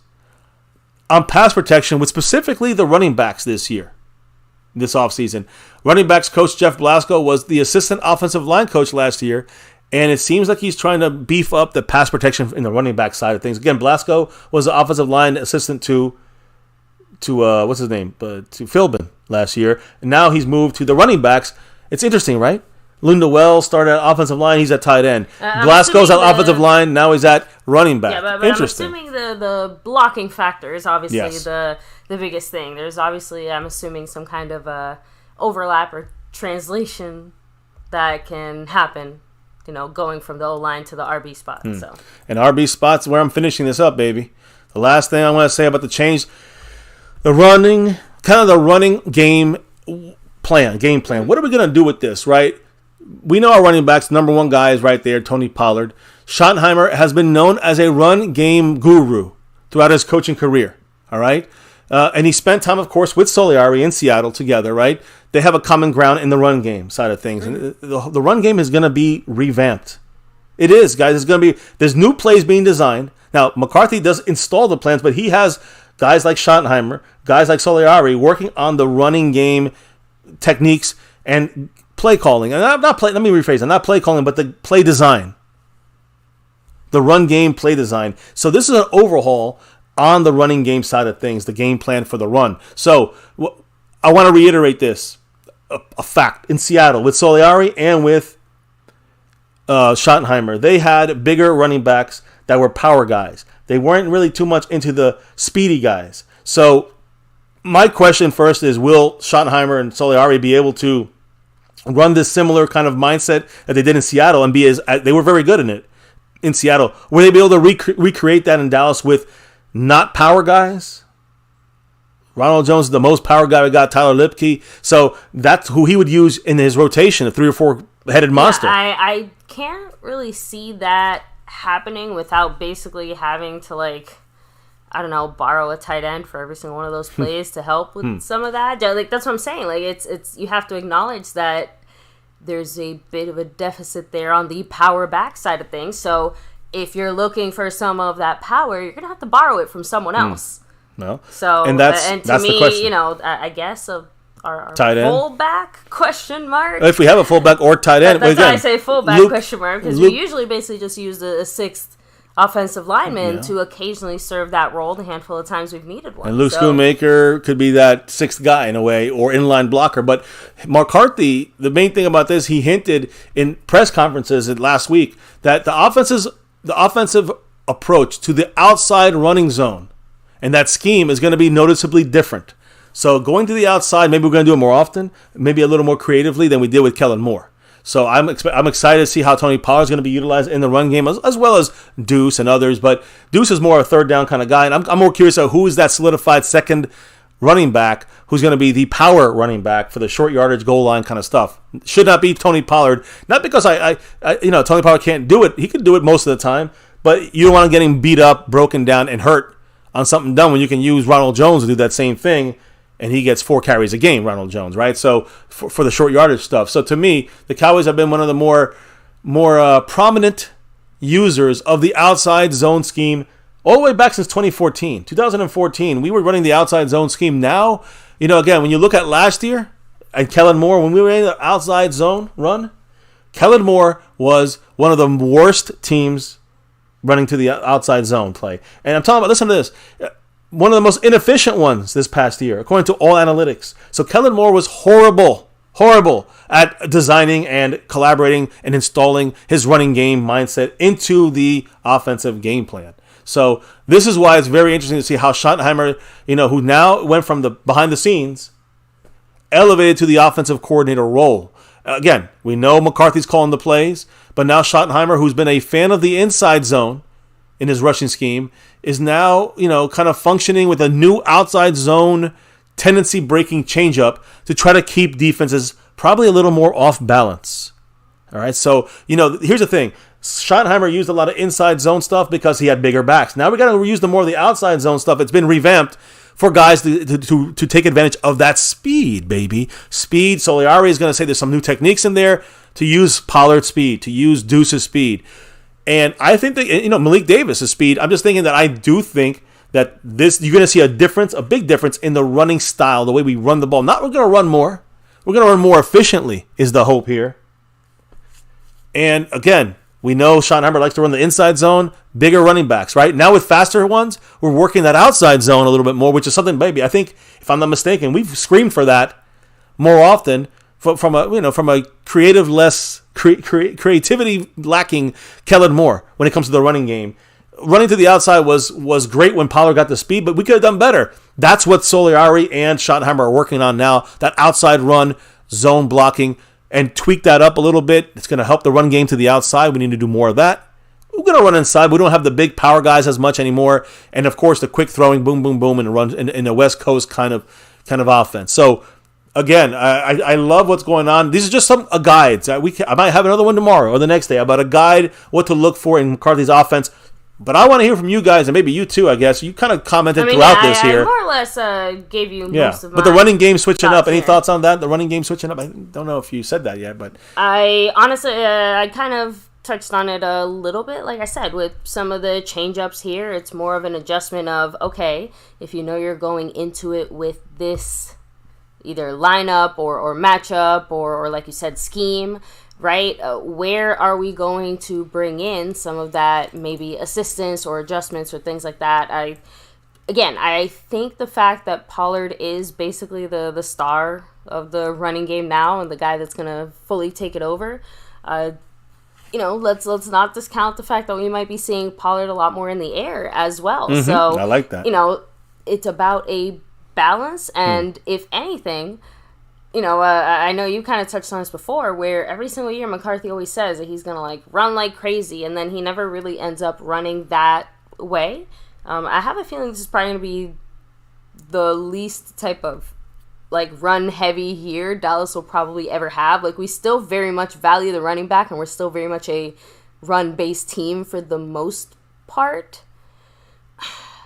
on pass protection with specifically the running backs this offseason. Running backs coach Jeff Blasco was the assistant offensive line coach last year, and it seems like he's trying to beef up the pass protection in the running back side of things. Again, Blasco was the offensive line assistant to what's his name? To Philbin last year, and now he's moved to the running backs. It's interesting, right? Lundewell started at offensive line. He's at tight end. Blasco's at offensive line. Now he's at running back. Yeah, but interesting. I'm assuming the blocking factor is obviously Yes. the biggest thing. There's obviously, I'm assuming, some kind of overlap or translation that can happen, going from the O-line to the RB spot. So. And RB spot's where I'm finishing this up, baby. The last thing I want to say about the change, the running kind of the running game plan. What are we going to do with this, right? We know our running backs, number one guy is right there, Tony Pollard. Schottenheimer has been known as a run game guru throughout his coaching career, all right? And he spent time, of course, with Soliari in Seattle together, right? They have a common ground in the run game side of things. And the run game is going to be revamped. It is, guys. It's going to be, there's new plays being designed. Now, McCarthy does install the plans, but he has guys like Schottenheimer, guys like Soliari working on the running game techniques and play calling. And let me rephrase it, not play calling, but the play design. The run game play design. So this is an overhaul on the running game side of things, the game plan for the run. So I want to reiterate this, a fact. In Seattle, with Soliari and with Schottenheimer, they had bigger running backs that were power guys. They weren't really too much into the speedy guys. So my question first is, will Schottenheimer and Soliari be able to run this similar kind of mindset that they did in Seattle and they were very good in it in Seattle? Will they be able to recreate that in Dallas with not power guys? Ronald Jones is the most power guy we got, Tyler Lipke. So that's who he would use in his rotation, a 3 or 4 headed monster. I can't really see that happening without basically having to, like, I don't know, borrow a tight end for every single one of those plays to help with some of that. Like, that's what I'm saying. Like, it's you have to acknowledge that there's a bit of a deficit there on the power back side of things. So if you're looking for some of that power, you're gonna have to borrow it from someone else. No. So and that's to me, the question. You know, I guess our tight end fullback question mark. If we have a fullback or tight end, that's why I say fullback question mark, because we usually basically just use a sixth offensive lineman to occasionally serve that role the handful of times we've needed one. And Luke Schoonmaker could be that sixth guy in a way, or inline blocker. But McCarthy, the main thing about this, he hinted in press conferences last week that the offensive approach to the outside running zone and that scheme is going to be noticeably different. So going to the outside, maybe we're going to do it more often, maybe a little more creatively than we did with Kellen Moore. So I'm excited to see how Tony Pollard is going to be utilized in the run game, as well as Deuce and others. But Deuce is more a third down kind of guy, and I'm more curious about who is that solidified second running back who's going to be the power running back for the short yardage goal line kind of stuff. Should not be Tony Pollard, not because Tony Pollard can't do it. He could do it most of the time, but you don't want to get him beat up, broken down, and hurt on something dumb when you can use Ronald Jones to do that same thing. And he gets 4 carries a game, Ronald Jones, right? So for the short yardage stuff. So to me, the Cowboys have been one of the more prominent users of the outside zone scheme all the way back since 2014. 2014, we were running the outside zone scheme. Now, again, when you look at last year and Kellen Moore, when we were in the outside zone run, Kellen Moore was one of the worst teams running to the outside zone play. And I'm talking about, listen to this, one of the most inefficient ones this past year, according to all analytics. So Kellen Moore was horrible at designing and collaborating and installing his running game mindset into the offensive game plan. So this is why it's very interesting to see how Schottenheimer, who now went from the behind the scenes, elevated to the offensive coordinator role. Again, we know McCarthy's calling the plays, but now Schottenheimer, who's been a fan of the inside zone in his rushing scheme, is now, kind of functioning with a new outside zone tendency breaking changeup to try to keep defenses probably a little more off balance. All right, so, here's the thing. Schottenheimer used a lot of inside zone stuff because he had bigger backs. Now we got to use the more of the outside zone stuff. It's been revamped for guys to take advantage of that speed, baby. Speed. Soliari is going to say there's some new techniques in there to use Pollard's speed, to use Deuce's speed. And I think that, Malik Davis' speed, I'm just thinking that I do think that you're going to see a big difference in the running style, the way we run the ball. Not we're going to run more. We're going to run more efficiently is the hope here. And again, we know Schottenheimer likes to run the inside zone, bigger running backs, right? Now with faster ones, we're working that outside zone a little bit more, which is something, baby, I think, if I'm not mistaken, we've screamed for that more often from a creativity lacking Kellen Moore when it comes to the running game. Running to the outside was great when Pollard got the speed, but we could have done better. That's what Soliari and Schottenheimer are working on now, that outside run, zone blocking, and tweak that up a little bit. It's going to help the run game to the outside. We need to do more of that. We're going to run inside. We don't have the big power guys as much anymore. And, of course, the quick throwing, boom, boom, boom, and run in the West Coast kind of kind of offense. So, again, I love what's going on. These are just a guides. I might have another one tomorrow or the next day about a guide, what to look for in McCarthy's offense. But I want to hear from you guys, and maybe you too, I guess. You kind of commented throughout this here. I more or less gave you most of my but the running game switching up. Any here. thoughts on that? The running game switching up? I don't know if you said that yet, but... I honestly, I kind of touched on it a little bit. Like I said, with some of the change-ups here, it's more of an adjustment of, okay, if you know you're going into it with this either lineup or matchup or like you said, scheme... right? Where are we going to bring in some of that maybe assistance or adjustments or things like that? I think the fact that Pollard is basically the star of the running game now and the guy that's going to fully take it over, let's not discount the fact that we might be seeing Pollard a lot more in the air as well. Mm-hmm. So I like that. It's about a balance, and if anything... I know you kind of touched on this before, where every single year McCarthy always says that he's going to, run like crazy, and then he never really ends up running that way. I have a feeling this is probably going to be the least type of, run-heavy year Dallas will probably ever have. We still very much value the running back, and we're still very much a run-based team for the most part.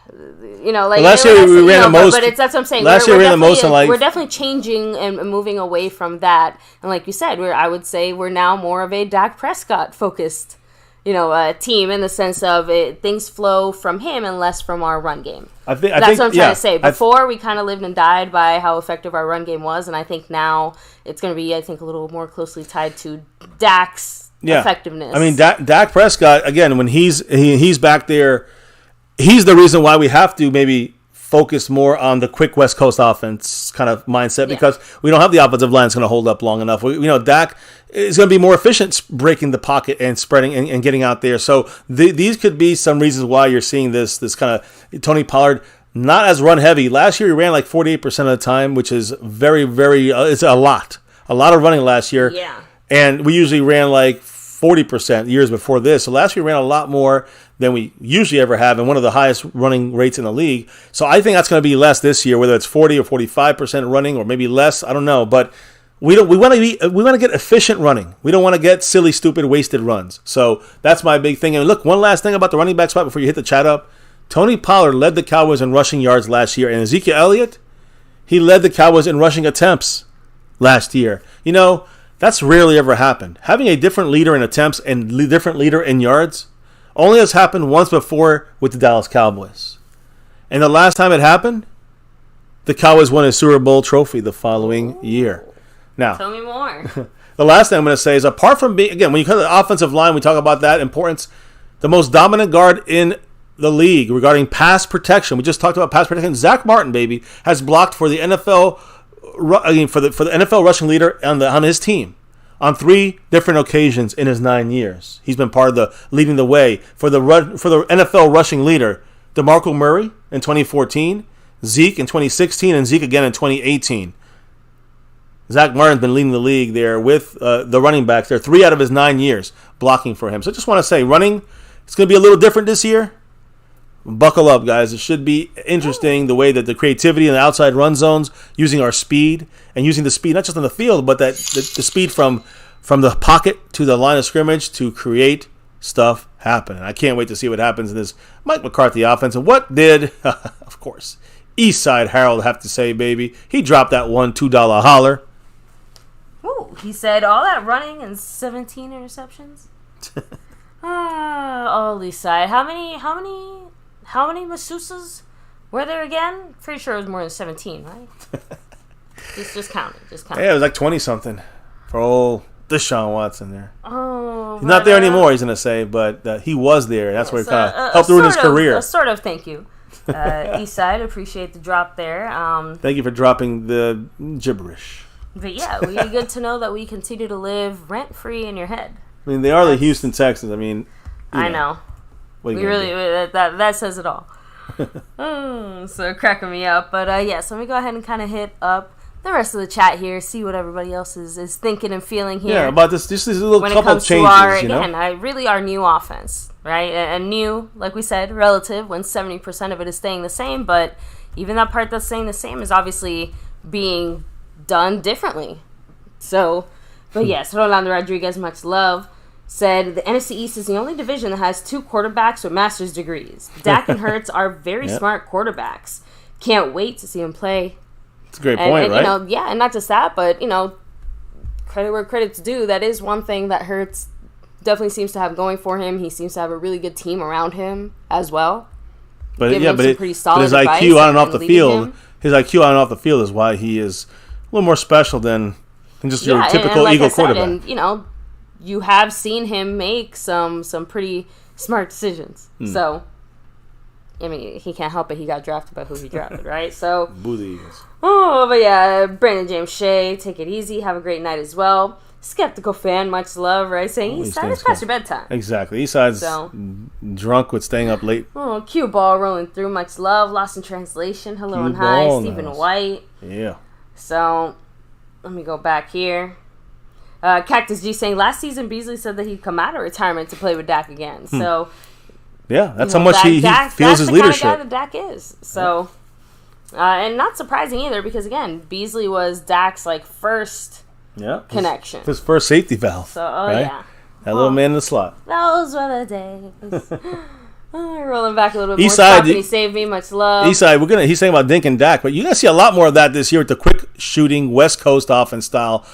Last year we ran the most. But that's what I'm saying. Last year we ran the most, we're definitely changing and moving away from that. And like you said, I would say we're now more of a Dak Prescott focused, team in the sense of things flow from him and less from our run game. That's what I'm trying to say. Before we kind of lived and died by how effective our run game was, and I think now it's going to be, a little more closely tied to Dak's effectiveness. I mean, Dak Prescott again when he's back there. He's the reason why we have to maybe focus more on the quick West Coast offense kind of mindset because we don't have the offensive line that's going to hold up long enough. Dak is going to be more efficient breaking the pocket and spreading and getting out there. So these could be some reasons why you're seeing this kind of Tony Pollard not as run heavy. Last year he ran 48% of the time, which is very, very it's a lot of running last year. Yeah, and we usually ran 40% years before this. So last year we ran a lot more than we usually ever have, and one of the highest running rates in the league. So I think that's going to be less this year, whether it's 40 or 45% running, or maybe less. I don't know, but we want to get efficient running. We don't want to get silly, stupid, wasted runs. So that's my big thing. And look, one last thing about the running back spot before you hit the chat up. Tony Pollard led the Cowboys in rushing yards last year, and Ezekiel Elliott, he led the Cowboys in rushing attempts last year. That's rarely ever happened. Having a different leader in attempts and different leader in yards only has happened once before with the Dallas Cowboys. And the last time it happened, the Cowboys won a Super Bowl trophy the following year. Now, tell me more. The last thing I'm going to say is, apart from being, again, when you come to the offensive line, we talk about that importance. The most dominant guard in the league regarding pass protection. We just talked about pass protection. Zach Martin, baby, has blocked for the NFL for the NFL rushing leader on his team on 3 different occasions in his 9 years. He's been part of the leading the way for the NFL rushing leader. DeMarco Murray in 2014, Zeke in 2016, and Zeke again in 2018. Zach Martin's been leading the league there with the running backs. There 3 out of his 9 years blocking for him. So I just want to say, running, it's going to be a little different this year. Buckle up, guys. It should be interesting the way that the creativity in the outside run zones, using our speed and using the speed not just on the field, but that the speed from the pocket to the line of scrimmage to create stuff happen. And I can't wait to see what happens in this Mike McCarthy offense. And what did, of course, Eastside Harold have to say, baby? He dropped that $2 holler. Ooh, he said all that running and 17 interceptions. Oh, Eastside. How many masseuses were there again? Pretty sure it was more than 17, right? just count it. Yeah, it was 20-something for old Deshaun Watson there. Oh, he's not there anymore, he's going to say, but he was there. That's where he kind of helped ruin his career. A sort of thank you. Eastside, appreciate the drop there. Thank you for dropping the gibberish. But yeah, good to know that we continue to live rent-free in your head. I mean, they are the Houston Texans. I mean, I know. We really that says it all. So cracking me up. But so let me go ahead and kind of hit up the rest of the chat here, see what everybody else is thinking and feeling here. Yeah, about this. Just these little when couple it comes changes. To our new offense, right? And new, like we said, relative when 70% of it is staying the same. But even that part that's staying the same is obviously being done differently. So, but yes, Rolando Rodriguez, much love, said the NFC East is the only division that has 2 quarterbacks with master's degrees. Dak and Hurts are very smart quarterbacks. Can't wait to see him play. That's a great point, right? You know, yeah, and not just that, but, you know, credit where credit's due. That is one thing that Hurts definitely seems to have going for him. He seems to have a really good team around him as well. But his IQ on and off the field, is why he is a little more special than just your typical like Eagle quarterback. And, you know, you have seen him make some pretty smart decisions. So, I mean, he can't help it. He got drafted by who he drafted, right? So, Boo the Eagles. Oh, but yeah, Brandon James Shea, take it easy. Have a great night as well. Skeptical fan, much love, right? Saying Eastside, it's past your bedtime. Exactly. Eastside's drunk with staying up late. Oh, cue ball rolling through, much love. Lost in translation. Hello and hi, Stephen White. Yeah. So, let me go back here. Cactus G saying, last season Beasley said that he'd come out of retirement to play with Dak again. So, yeah, that's how much he feels his leadership. That's the kind of guy that Dak is. So, and not surprising either because, again, Beasley was Dak's, like, first connection. His first safety valve. So, right? That little man in the slot. Those were the days. Rolling back a little bit more. Eastside, he saved me. Much love. Eastside, he's saying about Dink and Dak, but you're going to see a lot more of that this year with the quick shooting West Coast offense style.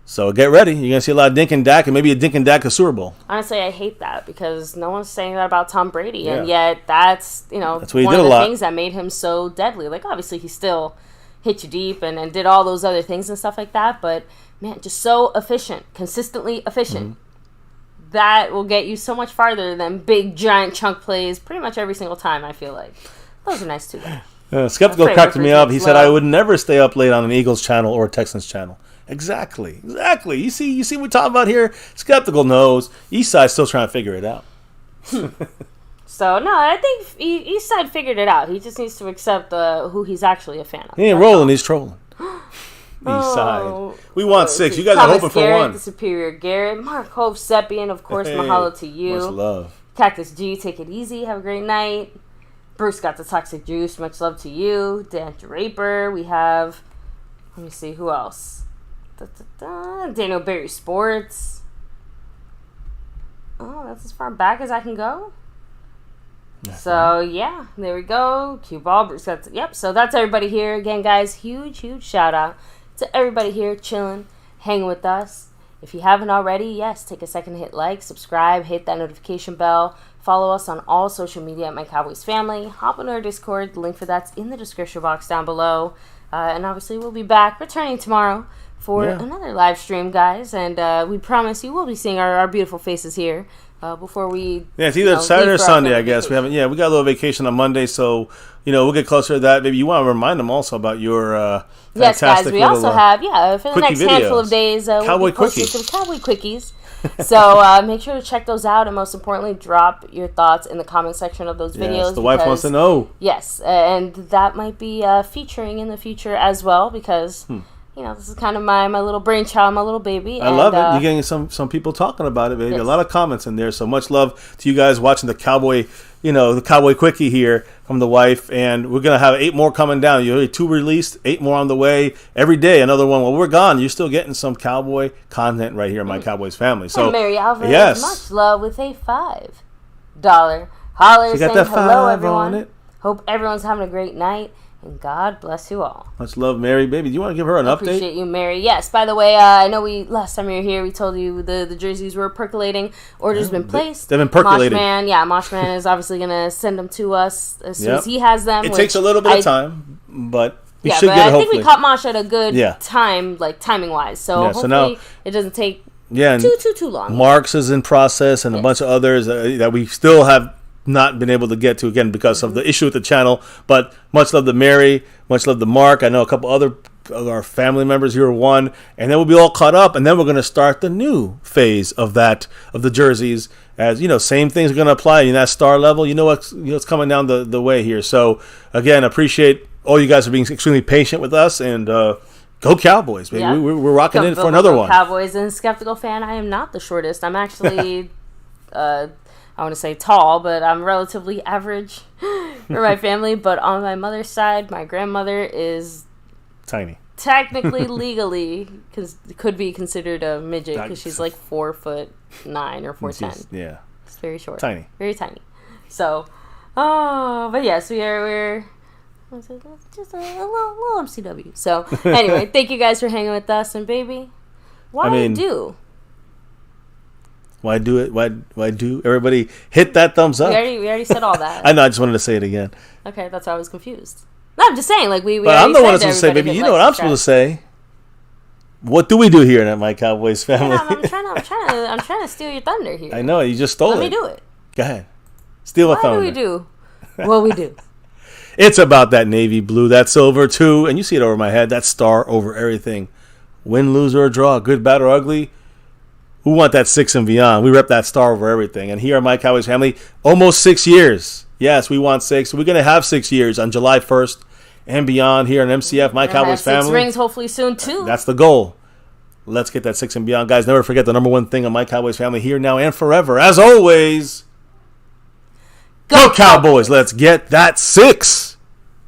So get ready. You're going to see a lot of Dink and Dak and maybe a Dink and Dak Super Bowl. Honestly, I hate that because no one's saying that about Tom Brady. And yet that's, one of the things that made him so deadly. Like, obviously, he still hit you deep and did all those other things and stuff like that. But, man, just so efficient, consistently efficient. That will get you so much farther than big, giant chunk plays pretty much every single time, I feel like. Those are nice, too, though. Skeptical cracked me up. He said, I would never stay up late on an Eagles channel or a Texans channel. Exactly. You see what we're talking about here? Skeptical knows. Eastside's still trying to figure it out. So, no, I think Eastside figured it out. He just needs to accept who he's actually a fan of. He ain't rolling, he's trolling. Eastside. We want 6. You guys are hoping for 1. The Superior Garrett. Mark Hovsepian, of course, mahalo to you. Much love. Cactus G, take it easy. Have a great night. Bruce got the Toxic Juice. Much love to you. Dan Draper. We have, let me see, who else? Daniel Berry Sports. Oh, that's as far back as I can go. So, yeah, there we go. Cue ball. Bruce got so that's everybody here. Again, guys, huge shout out to everybody here chilling, hanging with us. If you haven't already, yes, take a second to hit like, subscribe, hit that notification bell. Follow us on all social media at MyCowboysFamily. Hop on our Discord. The link for that's in the description box down below. And obviously, we'll be back returning tomorrow for another live stream, guys. And we promise you will be seeing our beautiful faces here before we... Yeah, it's either Saturday or Sunday, I guess. We got a little vacation on Monday, so, we'll get closer to that. Maybe you want to remind them also about your yes, guys, we also have, for the next handful of days, Cowboy we'll be posting some Cowboy Quickies. So make sure to check those out, and most importantly, drop your thoughts in the comment section of those videos. Yes, the wife wants to know. Yes, and that might be featuring in the future as well, because this is kind of my little brainchild, my little baby. I love it. You're getting some people talking about it, baby. Yes. A lot of comments in there. So much love to you guys watching the Cowboy, the Cowboy Quickie here from the wife. And we're going to have 8 more coming down. You already 2 released, 8 more on the way. Every day, another one. While we're gone, you're still getting some Cowboy content right here in My Cowboys Family. So, and Mary Alvarez, much love with a $5 holler saying hello, everyone. Hope everyone's having a great night. And God bless you all. Much love, Mary. Baby, do you want to give her an update? Appreciate you, Mary. Yes, by the way, I know last time you were here, we told you the jerseys were percolating. Orders been placed. They've been percolating. Moshman is obviously going to send them to us as soon as he has them. It takes a little bit of time, but we should get it, hopefully. I think we caught Mosh at a good time, like timing-wise. So hopefully now, it doesn't take too long. Marks is in process and a bunch of others that we still have not been able to get to, again, because of the issue with the channel. But much love to Mary, much love to Mark. I know a couple other of our family members here, one, and then we'll be all caught up, and then we're going to start the new phase of the jerseys. As same things are going to apply in that star level. What's coming down the way here. So again, appreciate all you guys for being extremely patient with us, and go Cowboys, baby. Yeah. We're rocking in for another one. Cowboys. And Skeptical fan, I am not the shortest. I'm actually I want to say tall, but I'm relatively average for my family. But on my mother's side, my grandmother is tiny. technically, legally, could be considered a midget because she's like 4'9" or 4'10". Yeah, it's very short, tiny, very tiny. So, but yes, we're just a little MCW. So anyway, thank you guys for hanging with us, and baby, why do? Why do it? Why do? Everybody hit that thumbs up. We already said all that. I know. I just wanted to say it again. Okay, that's why I was confused. No, I'm just saying, like we. But I'm the one that's supposed to say, baby. You know what I'm supposed to say. What do we do here at My Cowboys Family? Yeah, I'm trying to steal your thunder here. I know you just stole it. Let me do it. Go ahead. Steal a thunder. What do we do? What we do? It's about that navy blue, that silver too, and you see it over my head. That star over everything. Win, lose, or draw, good, bad, or ugly. We want that 6 and beyond. We rep that star over everything. And here at My Cowboys Family, almost 6 years. Yes, we want 6. We're going to have 6 years on July 1st and beyond here in MCF, My Cowboys Family. 6 rings hopefully soon, too. That's the goal. Let's get that 6 and beyond. Guys, never forget the number one thing on My Cowboys Family here, now, and forever. As always, go Cowboys. Let's get that 6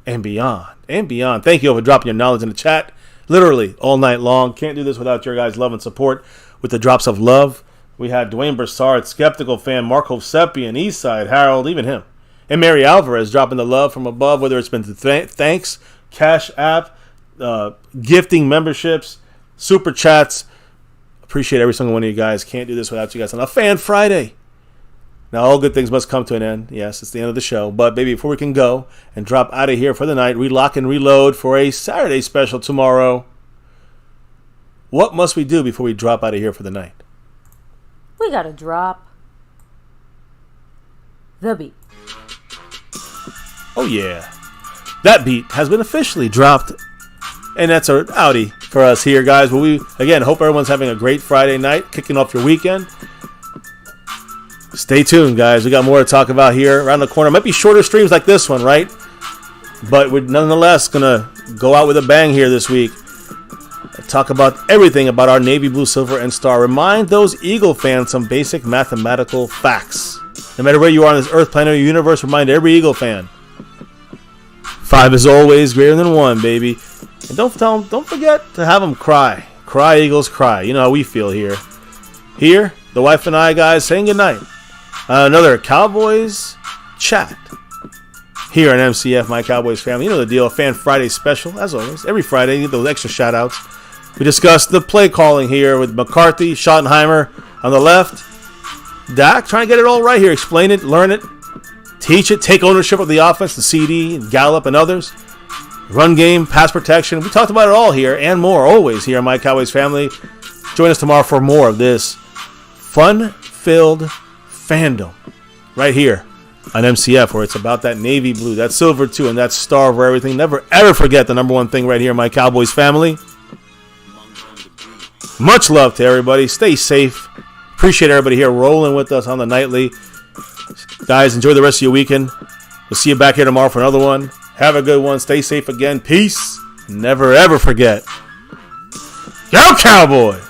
and beyond. And beyond. Thank you for dropping your knowledge in the chat. Literally all night long. Can't do this without your guys' love and support. With the drops of love, we had Dwayne Broussard, Skeptical Fan, Marco Seppi, and Eastside Harold, even him. And Mary Alvarez dropping the love from above, whether it's been thanks, Cash App, gifting memberships, super chats. Appreciate every single one of you guys. Can't do this without you guys on a Fan Friday. Now, all good things must come to an end. Yes, it's the end of the show. But, baby, before we can go and drop out of here for the night, relock and reload for a Saturday special tomorrow. What must we do before we drop out of here for the night? We gotta drop the beat. Oh, yeah. That beat has been officially dropped. And that's our outie for us here, guys. But we, again, hope everyone's having a great Friday night, kicking off your weekend. Stay tuned, guys. We got more to talk about here around the corner. Might be shorter streams like this one, right? But we're nonetheless going to go out with a bang here this week. Talk about everything about our Navy Blue, Silver, and Star. Remind those Eagle fans some basic mathematical facts. No matter where you are on this earth, planet, or universe, remind every Eagle fan. 5 is always greater than 1, baby. And don't forget to have them cry. Cry, Eagles, cry. You know how we feel here. Here, the wife and I, guys, saying goodnight. Another Cowboys chat. Here on MCF, My Cowboys Family. You know the deal. Fan Friday special, as always. Every Friday, you get those extra shout-outs. We discussed the play calling here with McCarthy, Schottenheimer on the left. Dak trying to get it all right here. Explain it, learn it, teach it, take ownership of the offense, the CD, Gallup, and others. Run game, pass protection. We talked about it all here and more, always here on My Cowboys Family. Join us tomorrow for more of this fun-filled fandom right here on MCF, where it's about that navy blue, that silver too, and that star over everything. Never, ever forget the number one thing right here in My Cowboys Family. Much love to everybody. Stay safe. Appreciate everybody here rolling with us on the nightly. Guys, enjoy the rest of your weekend. We'll see you back here tomorrow for another one. Have a good one. Stay safe again. Peace. Never, ever forget. Go Cowboys!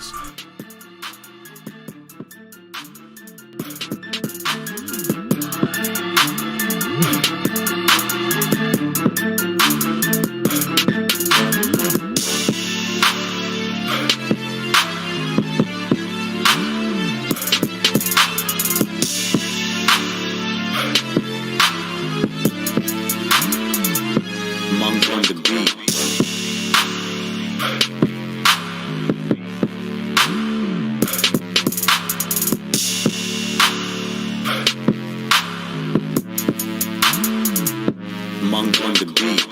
Monk on the beat.